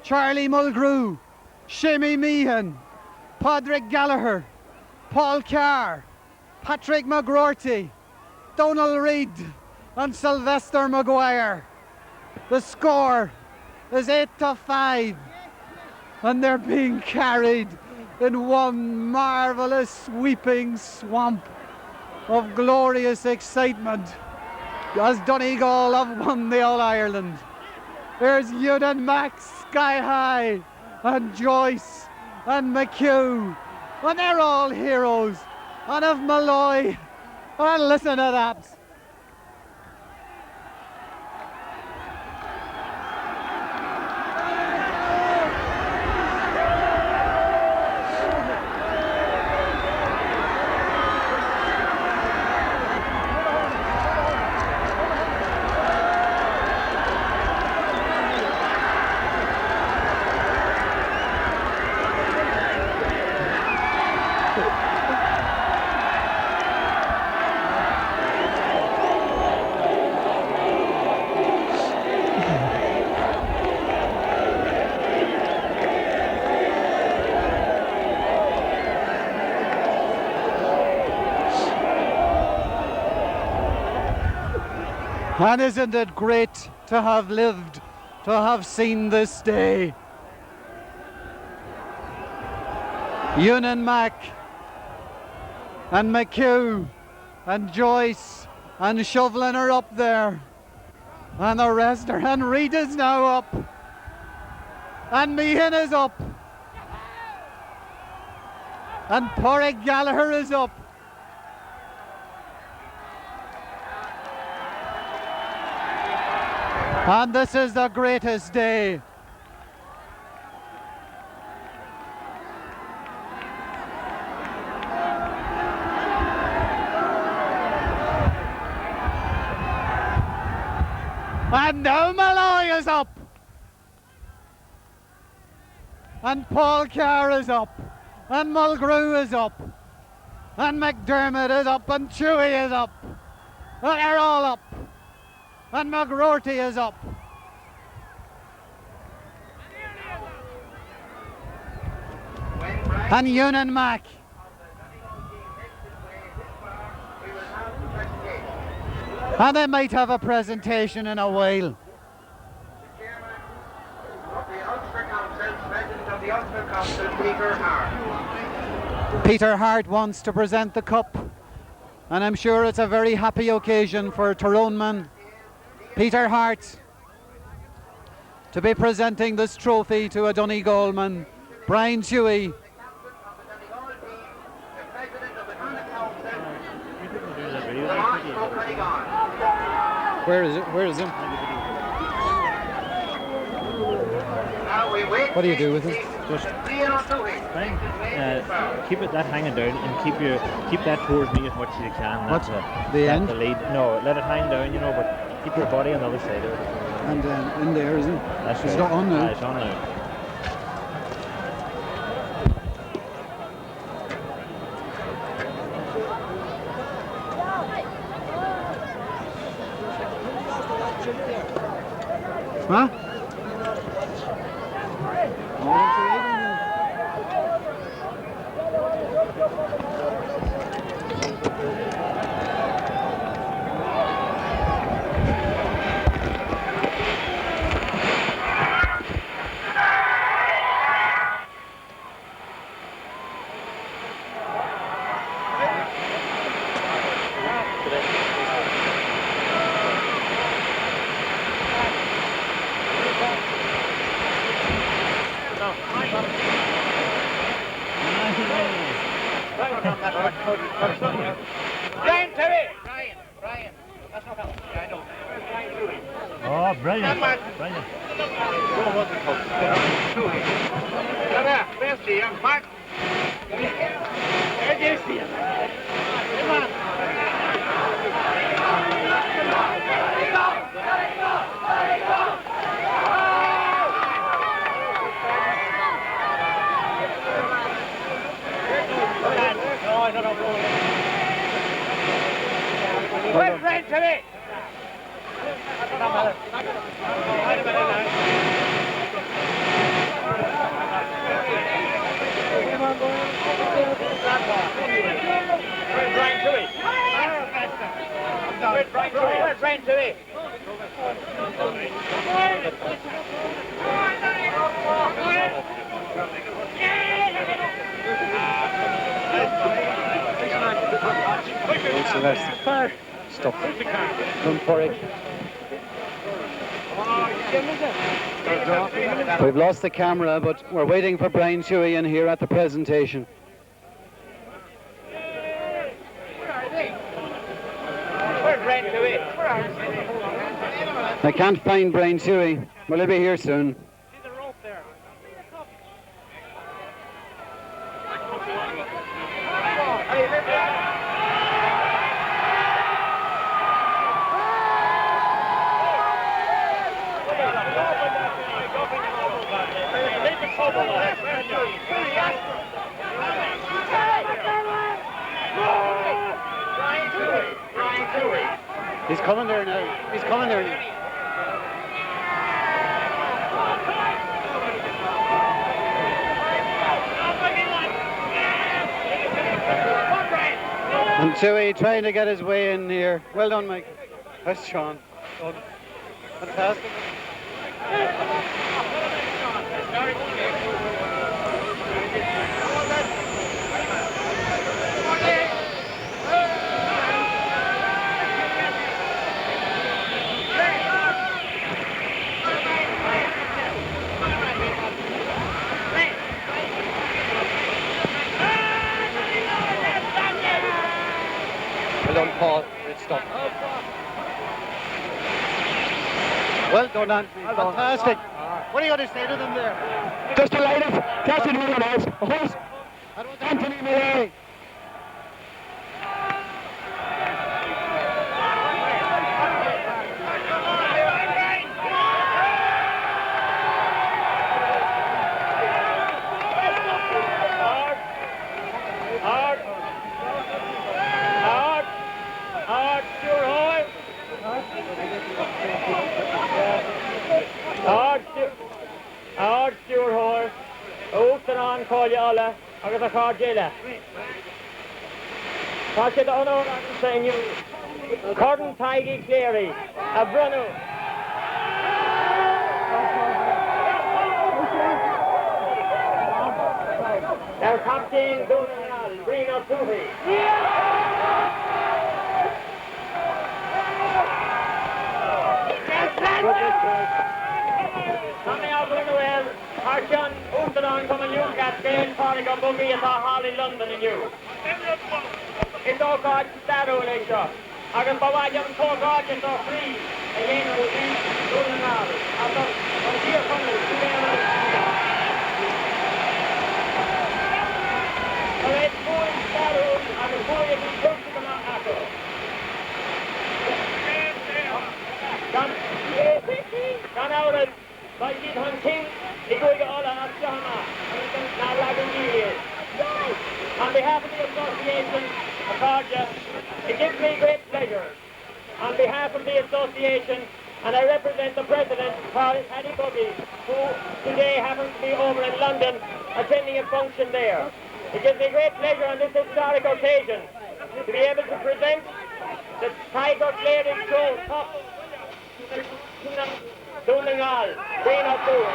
Charlie Mulgrew, Shamey Meehan, Padraig Gallagher, Paul Carr, Patrick McGroarty, Donald Reid and Sylvester Maguire. The score is 8-5 and they're being carried in one marvellous sweeping swamp of glorious excitement as Donegal have won the All-Ireland. There's Ewan Max sky high and Joyce and McHugh and they're all heroes. And of Malloy, and listen to that. And isn't it great to have lived, to have seen this day? Ewan Mac and McHugh and Joyce and shoveling her up there. And the rest are, and Rita's now up. And Meehan is up. And Porrick Gallagher is up. And this is the greatest day. And now Malloy is up. And Paul Carr is up. And Mulgrew is up. And McDermott is up. And Chewy is up. And they're all up. And McRorty is up. And Ewan Mac. And they might have a presentation in a while. Peter Hart wants to present the cup, and I'm sure it's a very happy occasion for Tyroneman Peter Hart to be presenting this trophy to a Donegal man, Brian Chewy. Where is it? Where is it? What do you do with it?
Just keep it that hanging down and keep that towards me as much as you can.
What? The end?
The lead. No, let it hang down, you know, but keep your body on the other side of it.
And in there, isn't it?
That's
it's
right.
not on now.
It's on now.
Huh?
Brian, that's not helpful. Yeah, I know.
Oh, brilliant. Brilliant.
Come here, where's the young Mark? Where's the young Mark? Come on. Where's Brian today?
Stop. Come for it. We've lost the camera, but we're waiting for Brian Chewy in here at the presentation. I can't find Brian Chewy. Will he be here soon? He's coming there now. He's coming there now. And Chewy trying to get his way in here. Well done, Mike. That's Sean. Fantastic.
Well done, Paul. Great stuff.
Well done, Anthony. Fantastic. What are you going to say to them there?
Just delighted. Catch it, everyone else.
That was
Anthony Millay.
Stuart Hall, Ouston on call you all, agus a card jaila. Catch it on over and saying you, Cordon Tiggy Cleary, a Bruno. Our captain Donegal, bring up Tuhi. Coming out of the well, Harshan, Ouston coming you got Dale, Carrick and Buggy at the Hall in London and you. It's all God that old extra. I can provide them for God and for free. Again, we'll be doing an hour. After, when here comes the it's going that old, and before you can come to the Manhattan. Gone out of like it hunting, it goes all on Shama, not like in years. On behalf of the association of Carja, it gives me great pleasure. On behalf of the association, and I represent the president, Paddy Buggy, who today happens to be over in London attending a function there. It gives me great pleasure on this historic occasion to be able to present the Tiger Clearing Show Cup Donegal, Queen of Two.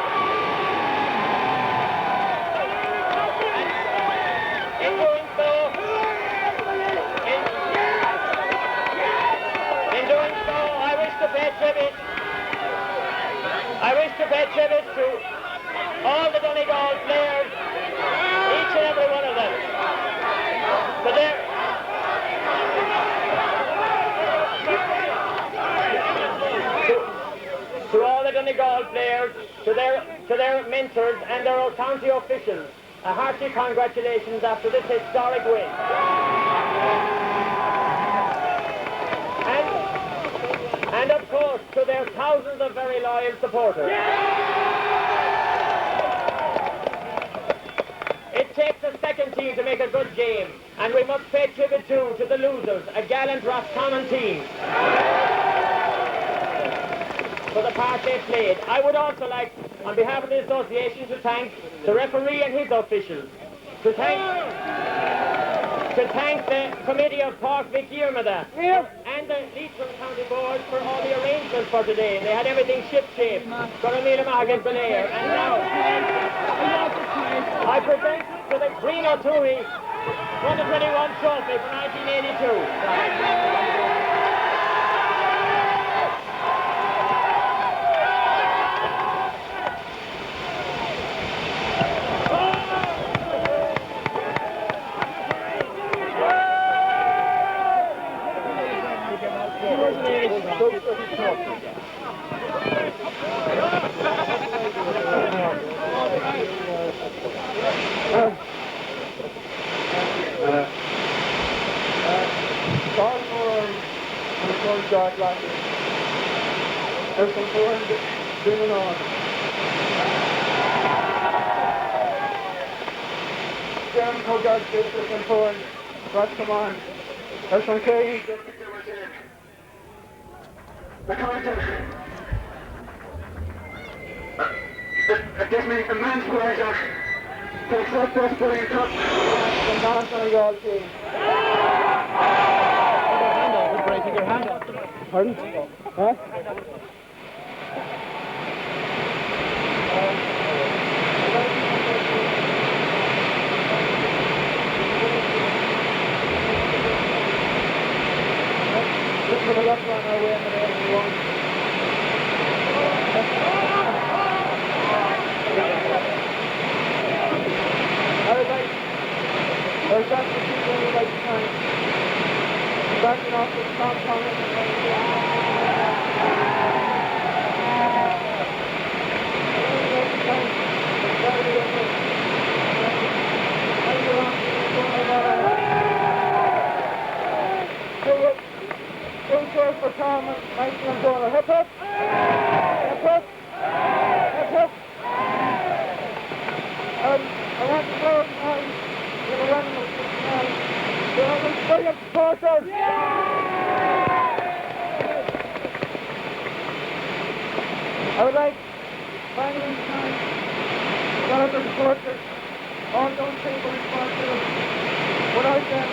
In doing so, I wish to pay tribute to all the Donegal players, each and every one of them. To all the Donegal players, to their mentors and their county officials, a hearty congratulations after this historic win. And of course, to their thousands of very loyal supporters. It takes a second team to make a good game, and we must pay tribute too to the losers, a gallant Roscommon team, for the part they played. I would also like, on behalf of the association, to thank the referee and his officials, to thank the committee of Park Vic Yermada and the Leitrim County Board for all the arrangements for today. They had everything ship-shape. Garamila Mahagan Belair. And now I present to the Green O'Toohey 121 trophy for 1982. Dark glasses. There's some foreign doing on. Jeremy Hogarth gives us some foreign. Roscommon. There's some Carrick. The contest. It gives me immense pleasure to accept this brilliant cup from Donegal team.
Breaking your hand up.
Pardon? Huh? There's that the people who like time. Backing off the compound Don't for Tom and Michael and Donna. Hip hip! Hip hip! Hip hip! I want to go now. Brilliant supporters! I would like finally to thank all the supporters, all those people responsible. Without them,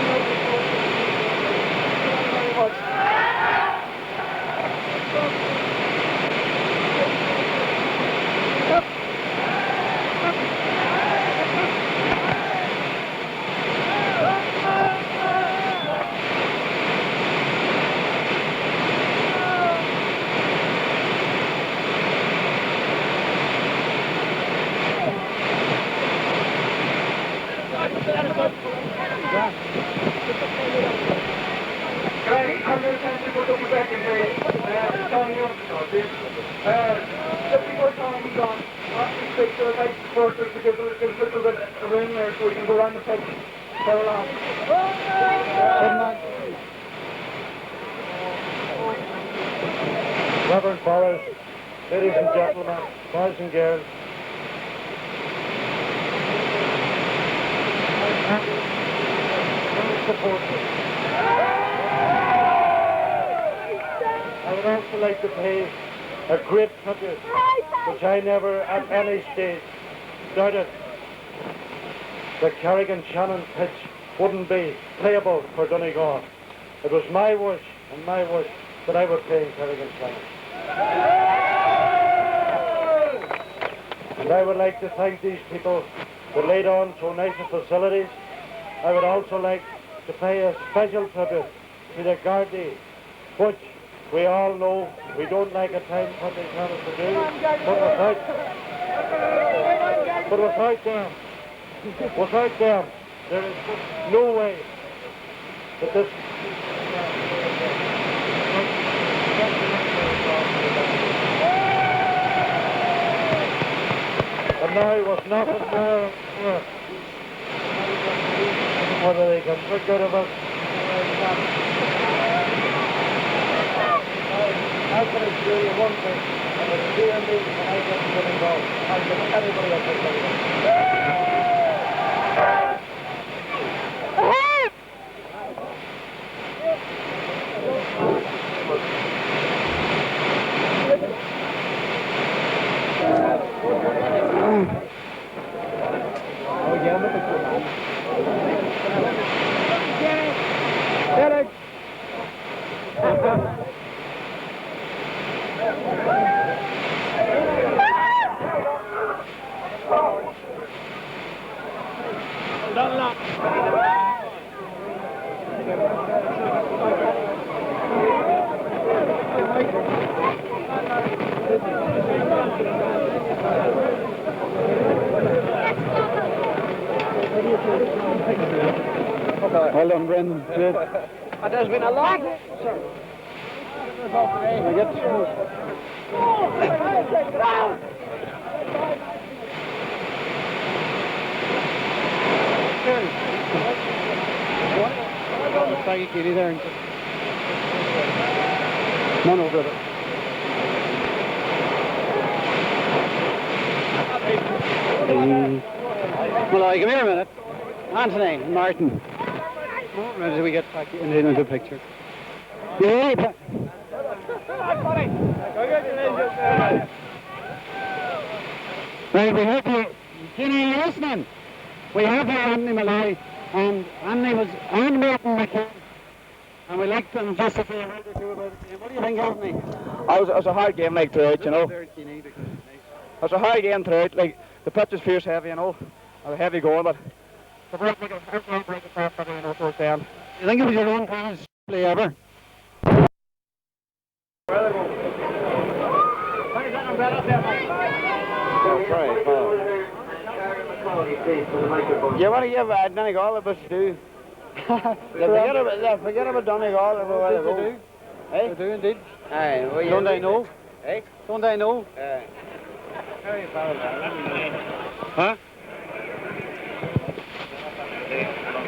thank you very much. Just before Tom was on, I speak to the night supporters to give a little bit of room there so we can go around the pitch for a laugh.
Reverend fathers, ladies and gentlemen, boys and girls, I would also like to pay a great tribute, which I never at any stage doubted, that Carrick and Shannon pitch wouldn't be playable for Donegal. It was my wish that I would play in Carrick and Shannon. And I would like to thank these people that laid on so nice facilities. I would also like to pay a special tribute to the Gardaí, which we all know we don't like at times what they tell us to do, but without them, there is no way that this... And now was nothing more whether they can put good of us. I can assure you one thing, and it's dear me when I get to Donegal, I give anybody a big
Well done, Brendan. Good.
And there's been a long...
No, no, brother. Well, come here a minute. Anthony, Martin. Until we get back into the picture. Yeah. Well, we have you. You know, listening. We have here Anthony Malloy, and Anthony was on Martin McCann And we like them just a word or two about the game. What do you think, Anthony?
It was a hard game, like, throughout, you know. It was a hard game throughout, like, the pitch was fierce heavy, you know. It was heavy going, but the break was perfect, you know, towards the end.
You think it was your own proudest play ever?
You want to give Donegal a bit to do? Forget about Donegal.
They do.
Hey?
They do indeed.
Aye, well,
Don't I know?
Hey?
Don't I know?
Huh?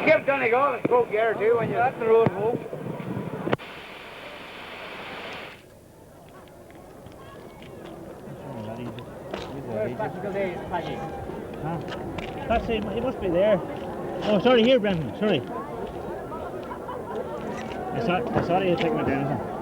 Give Donegal a stroke here too when you're at the road home.
That's it, he must be there. Oh, sorry, here, Brendan, sorry. I thought he had taken it down.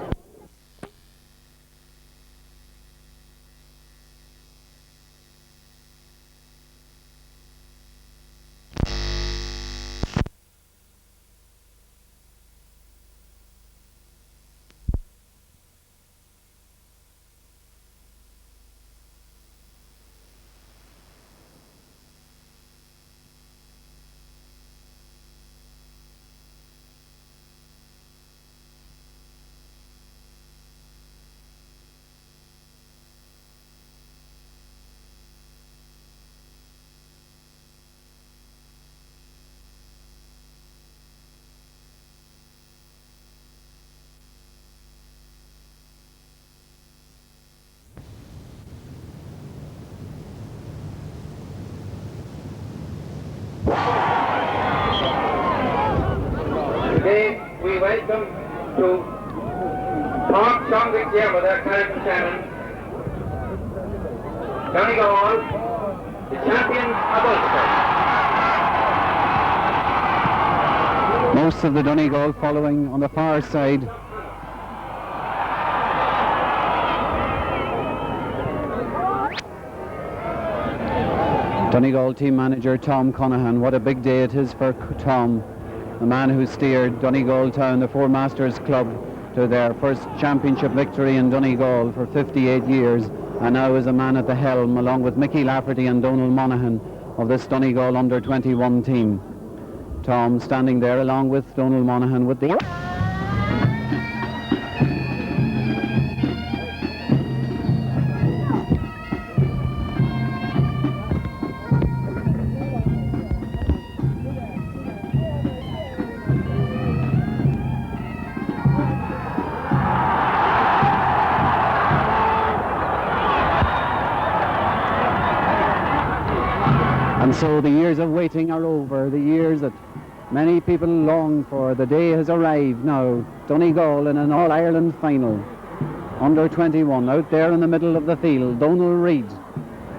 Today we welcome to Park Songwick here with our Carrick and Shannon, Donegal, the champions of Ulster.
Most of the Donegal following on the far side. Donegal team manager Tom Conahan. What a big day it is for Tom, the man who steered Donegal Town, the Four Masters Club, to their first championship victory in Donegal for 58 years, and now is a man at the helm along with Mickey Lafferty and Donal Monaghan of this Donegal under-21 team. Tom standing there along with Donal Monaghan with the... And so the years of waiting are over, the years that many people long for. The day has arrived now. Donegal in an All-Ireland final. Under 21, out there in the middle of the field, Donal Reid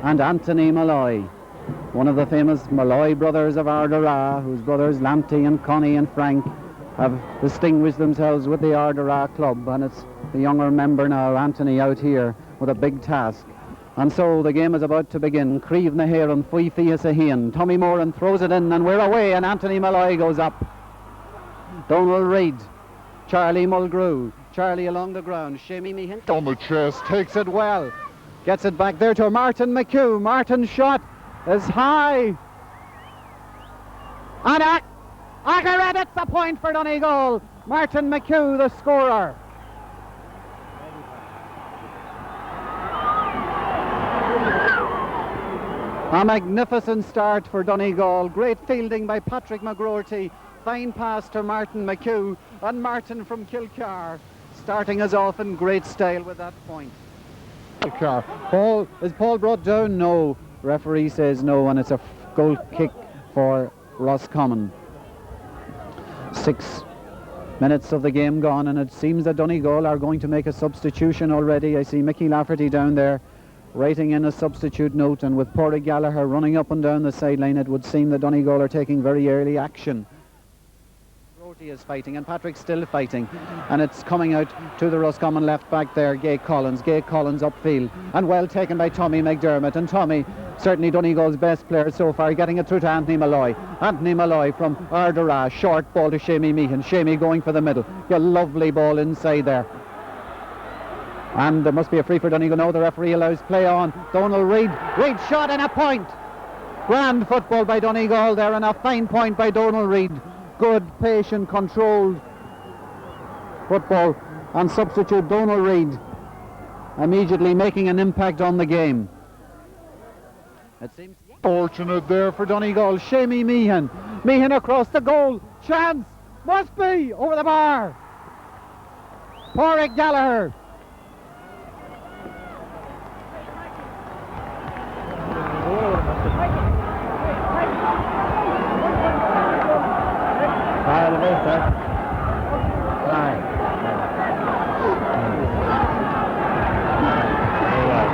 and Anthony Malloy. One of the famous Malloy brothers of Ardara, whose brothers Lamptey and Connie and Frank have distinguished themselves with the Ardara club. And it's the younger member now, Anthony, out here with a big task. And so the game is about to begin. Creeve na Héireann, Fui Fias a Héan. Tommy Moran throws it in and we're away, and Anthony Malloy goes up. Donal Reid, Charlie Mulgrew, Charlie along the ground, Shamie Meehan on the chest, takes it well. Gets it back there to Martin McHugh. Martin's shot is high. And Agarett, it's the point for Donegal. Martin McHugh, the scorer. A magnificent start for Donegal. Great fielding by Patrick McGroarty. Fine pass to Martin McHugh, and Martin from Kilcar starting us off in great style with that point. Kilcar. Is Paul brought down? No. Referee says no, and it's a goal kick for Roscommon. 6 minutes of the game gone, and it seems that Donegal are going to make a substitution already. I see Mickey Lafferty down there writing in a substitute note, and with Pádraig Gallagher running up and down the sideline, it would seem that Donegal are taking very early action. Rorty is fighting, and Patrick's still fighting, and it's coming out to the Roscommon left back there, Gay Collins upfield, and well taken by Tommy McDermott, and Tommy certainly Donegal's best player so far, getting it through to Anthony Malloy. Anthony Malloy from Ardara, short ball to Shamey Meehan. Shamey going for the middle. A lovely ball inside there. And there must be a free for Donegal. No, the referee allows play on. Donal Reid. Reid shot and a point. Grand football by Donegal there, and a fine point by Donal Reid. Good, patient, controlled football. And substitute Donal Reid immediately making an impact on the game. It seems fortunate there for Donegal. Shamey Meehan. Meehan across the goal. Chance. Must be over the bar. Porrick Gallagher.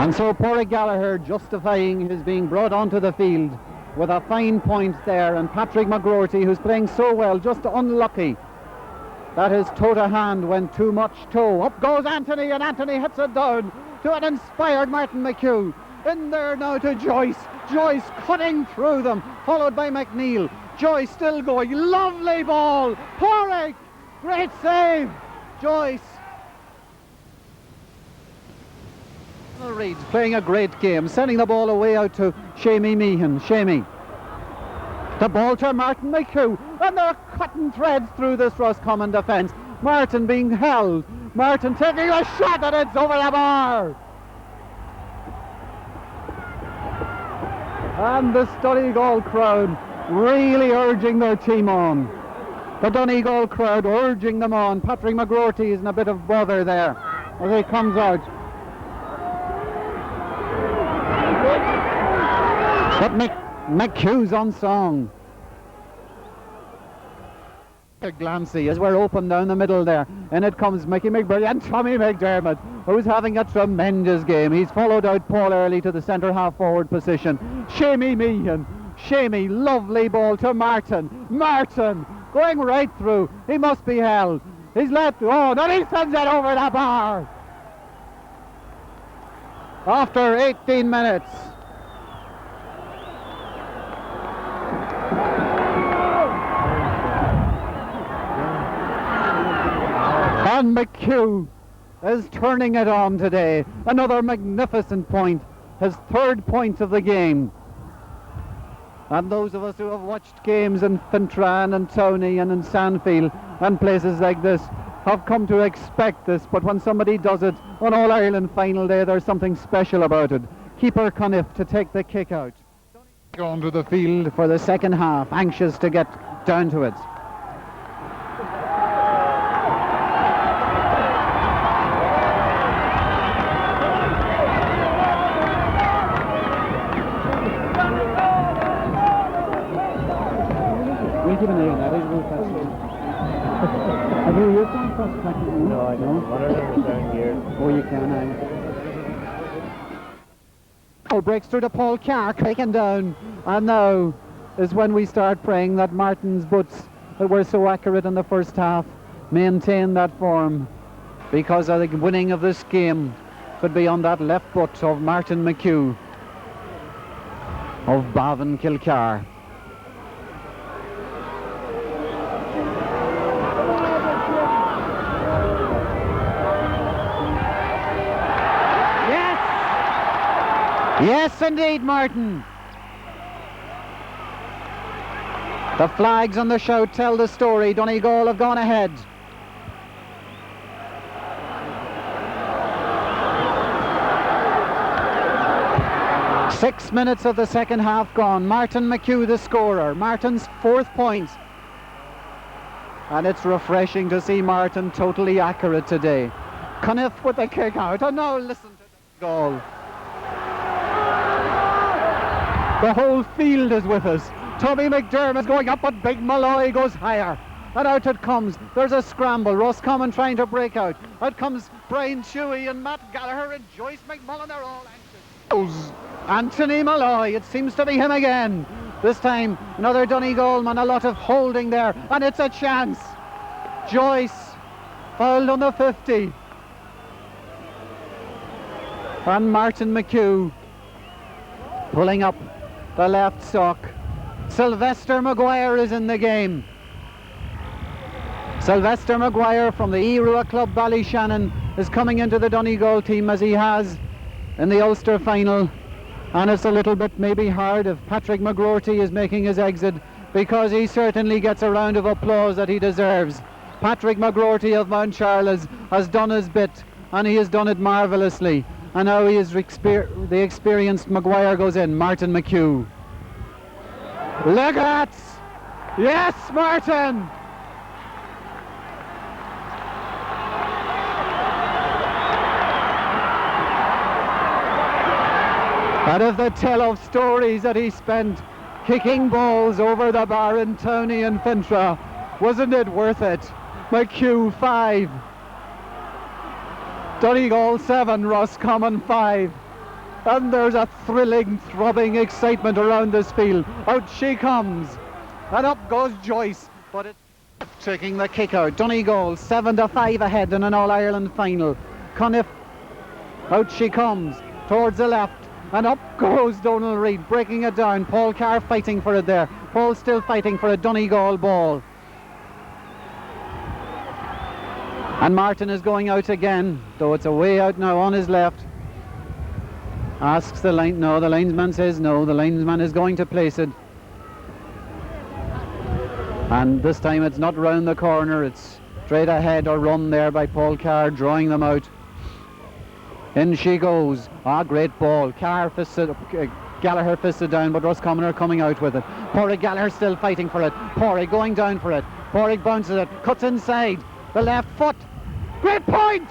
And so Porrick Gallagher justifying his being brought onto the field with a fine point there, and Patrick McGroarty, who's playing so well, just unlucky that his toe to hand went too much toe. Up goes Anthony, and Anthony hits it down to an inspired Martin McHugh. In there now to Joyce. Joyce cutting through them, followed by McNeil. Joyce still going. Lovely ball. Porrick. Great save. Joyce. Reid's playing a great game, sending the ball away out to Shamey Meehan. Shamey. The ball to Martin McHugh, and they're cutting threads through this Roscommon defence. Martin being held. Martin taking a shot, and it's over the bar. And the Donegal crowd really urging their team on. The Donegal crowd urging them on. Patrick McGroarty is in a bit of bother there as he comes out. But McHugh's on song. Glancy as we're open down the middle there, and it comes Mickey McBurry and Tommy McDermott, who's having a tremendous game. He's followed out Paul Early to the centre half forward position. Shamey Meehan. Shamey, lovely ball to Martin. Martin going right through. He must be held. He's let go, and he sends it over the bar. After 18 minutes. And McHugh is turning it on today. Another magnificent point. His third point of the game. And those of us who have watched games in Fintran and Tony and in Sandfield and places like this have come to expect this. But when somebody does it on All-Ireland final day, there's something special about it. Keeper Cuniff to take the kick out. Going to the field for the second half, anxious to get down to it.
No, I don't. One of them is down here.
Oh, you can, Ball breaks through to Paul Carrick, taken down. And now is when we start praying that Martin's boots that were so accurate in the first half maintain that form, because I think winning of this game could be on that left foot of Martin McHugh of Bavin Kilcar. Yes, indeed, Martin. The flags on the shout tell the story. Donegal have gone ahead. Six minutes of the second half gone. Martin McHugh the scorer. Martin's fourth point. And it's refreshing to see Martin totally accurate today. Cuniff with the kick out. And now listen to the goal. The whole field is with us. Tommy McDermott's going up, but Big Malloy goes higher. And out it comes. There's a scramble. Roscommon trying to break out. Out comes Brian Chewy and Matt Gallagher and Joyce McMullen. They're all anxious. Anthony Malloy. It seems to be him again. This time, another Donegal man. A lot of holding there. And it's a chance. Joyce fouled on the 50. And Martin McHugh pulling up the left sock. Sylvester Maguire is in the game. Sylvester Maguire from the Erua Club Shannon is coming into the Donegal team as he has in the Ulster final, and it's a little bit maybe hard if Patrick McGroarty is making his exit, because he certainly gets a round of applause that he deserves. Patrick McGroarty of Mount Charles has done his bit, and he has done it marvellously, and now he is the experienced Maguire goes in. Martin McHugh. Look at, yes, Martin. Out of the tell of stories that he spent kicking balls over the bar in Tony and Fintra, wasn't it worth it? McHugh 5, Donegal 7, Roscommon 5, and there's a thrilling, throbbing excitement around this field. Out she comes, and up goes Joyce, but it's taking the kick out. Donegal 7-5 ahead in an All-Ireland final. Coniff, out she comes towards the left, and up goes Donal Reid, breaking it down. Paul Carr fighting for it there. Paul still fighting for a Donegal ball. And Martin is going out again, though it's a way out now on his left. Asks the line, no, the linesman says no, the linesman is going to place it. And this time it's not round the corner, it's straight ahead or run there by Paul Carr, drawing them out. In she goes. Great ball. Carr fisted, Gallagher fisted down, but Roscommon are coming out with it. Porrick Gallagher still fighting for it. Porrick going down for it. Porrick bounces it, cuts inside. The left foot. Great point!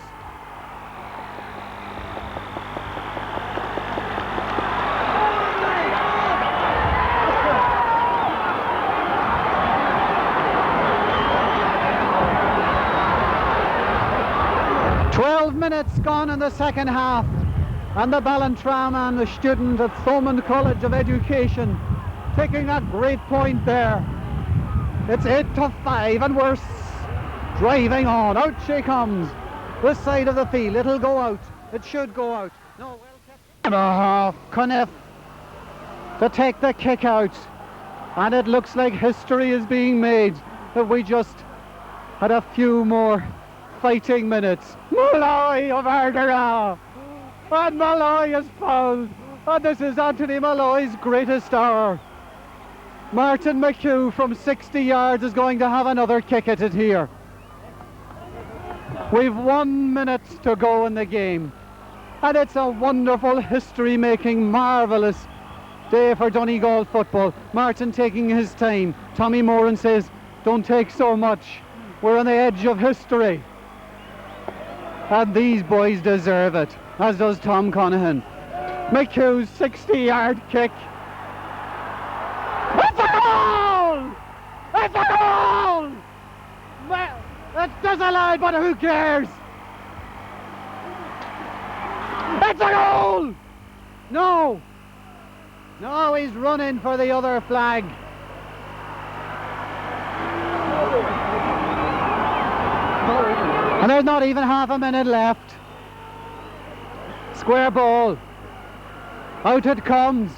Minutes gone in the second half, and the Ballantrae man, the student at Thomond College of Education, taking a great point there. It's 8-5, and we're driving on. Out she comes, this side of the field. It'll go out. It should go out. No, well kept. And a half. Coniff to take the kick out, and it looks like history is being made. If we just had a few more fighting minutes. Malloy of Ardara, and Malloy is fouled, and this is Anthony Malloy's greatest hour. Martin McHugh from 60 yards is going to have another kick at it here. We've 1 minute to go in the game, and it's a wonderful, history-making, marvellous day for Donegal football. Martin taking his time. Tommy Moran says, don't take so much, we're on the edge of history. And these boys deserve it, as does Tom Conahan. McHugh's 60-yard kick. It's a goal! It's a goal! It's disallowed, but who cares? It's a goal! No! No, he's running for the other flag. And there's not even half a minute left. Square ball. Out it comes.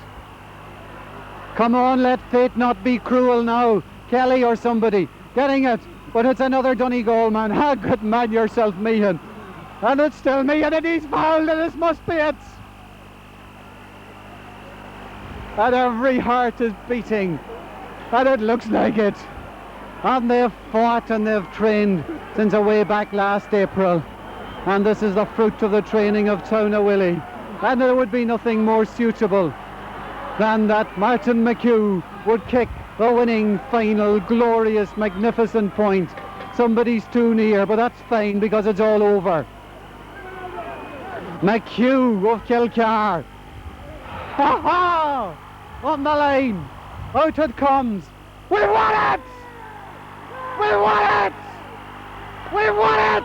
Come on, let fate not be cruel now. Kelly or somebody getting it. But it's another Donegal man. Ha, good man yourself, Meehan. And it's still Meehan, and he's fouled, and this must be it. And every heart is beating. And it looks like it. And they've fought and they've trained since way back last April, and this is the fruit of the training of Towna Willie, and there would be nothing more suitable than that Martin McHugh would kick the winning final glorious magnificent point. Somebody's too near, but that's fine because it's all over. McHugh of Kilcar, ha ha, on the line, out it comes. We won it! We won it! We won it!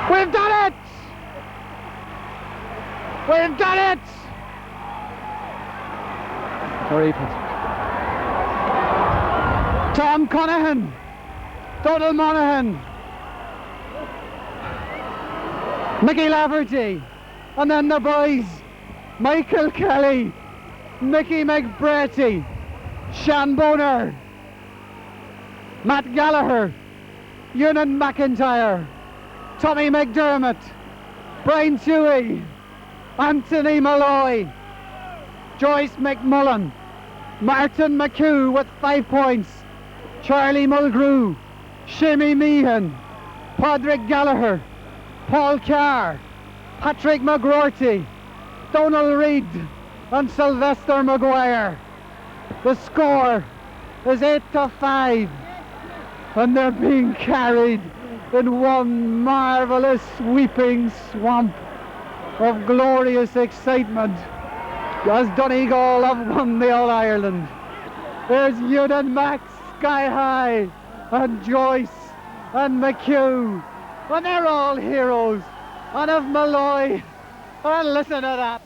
We've done it! We've done it! Tom Conahan, Donald Monaghan, Mickey Laverty, And then the boys, Michael Kelly, Mickey McBratty, Sean Boner, Matt Gallagher, Ewan McIntyre, Tommy McDermott, Brian Tewey, Anthony Malloy, Joyce McMullen, Martin McHugh with 5 points, Charlie Mulgrew, Shimmy Meehan, Padraig Gallagher, Paul Carr, Patrick McGroarty, Donald Reid and Sylvester Maguire. The score is 8-5 and they're being carried in one marvellous sweeping swamp of glorious excitement as Donegal have won the All-Ireland. There's Ewan and Max sky high and Joyce and McHugh and they're all heroes. And of Malloy, and listen to that.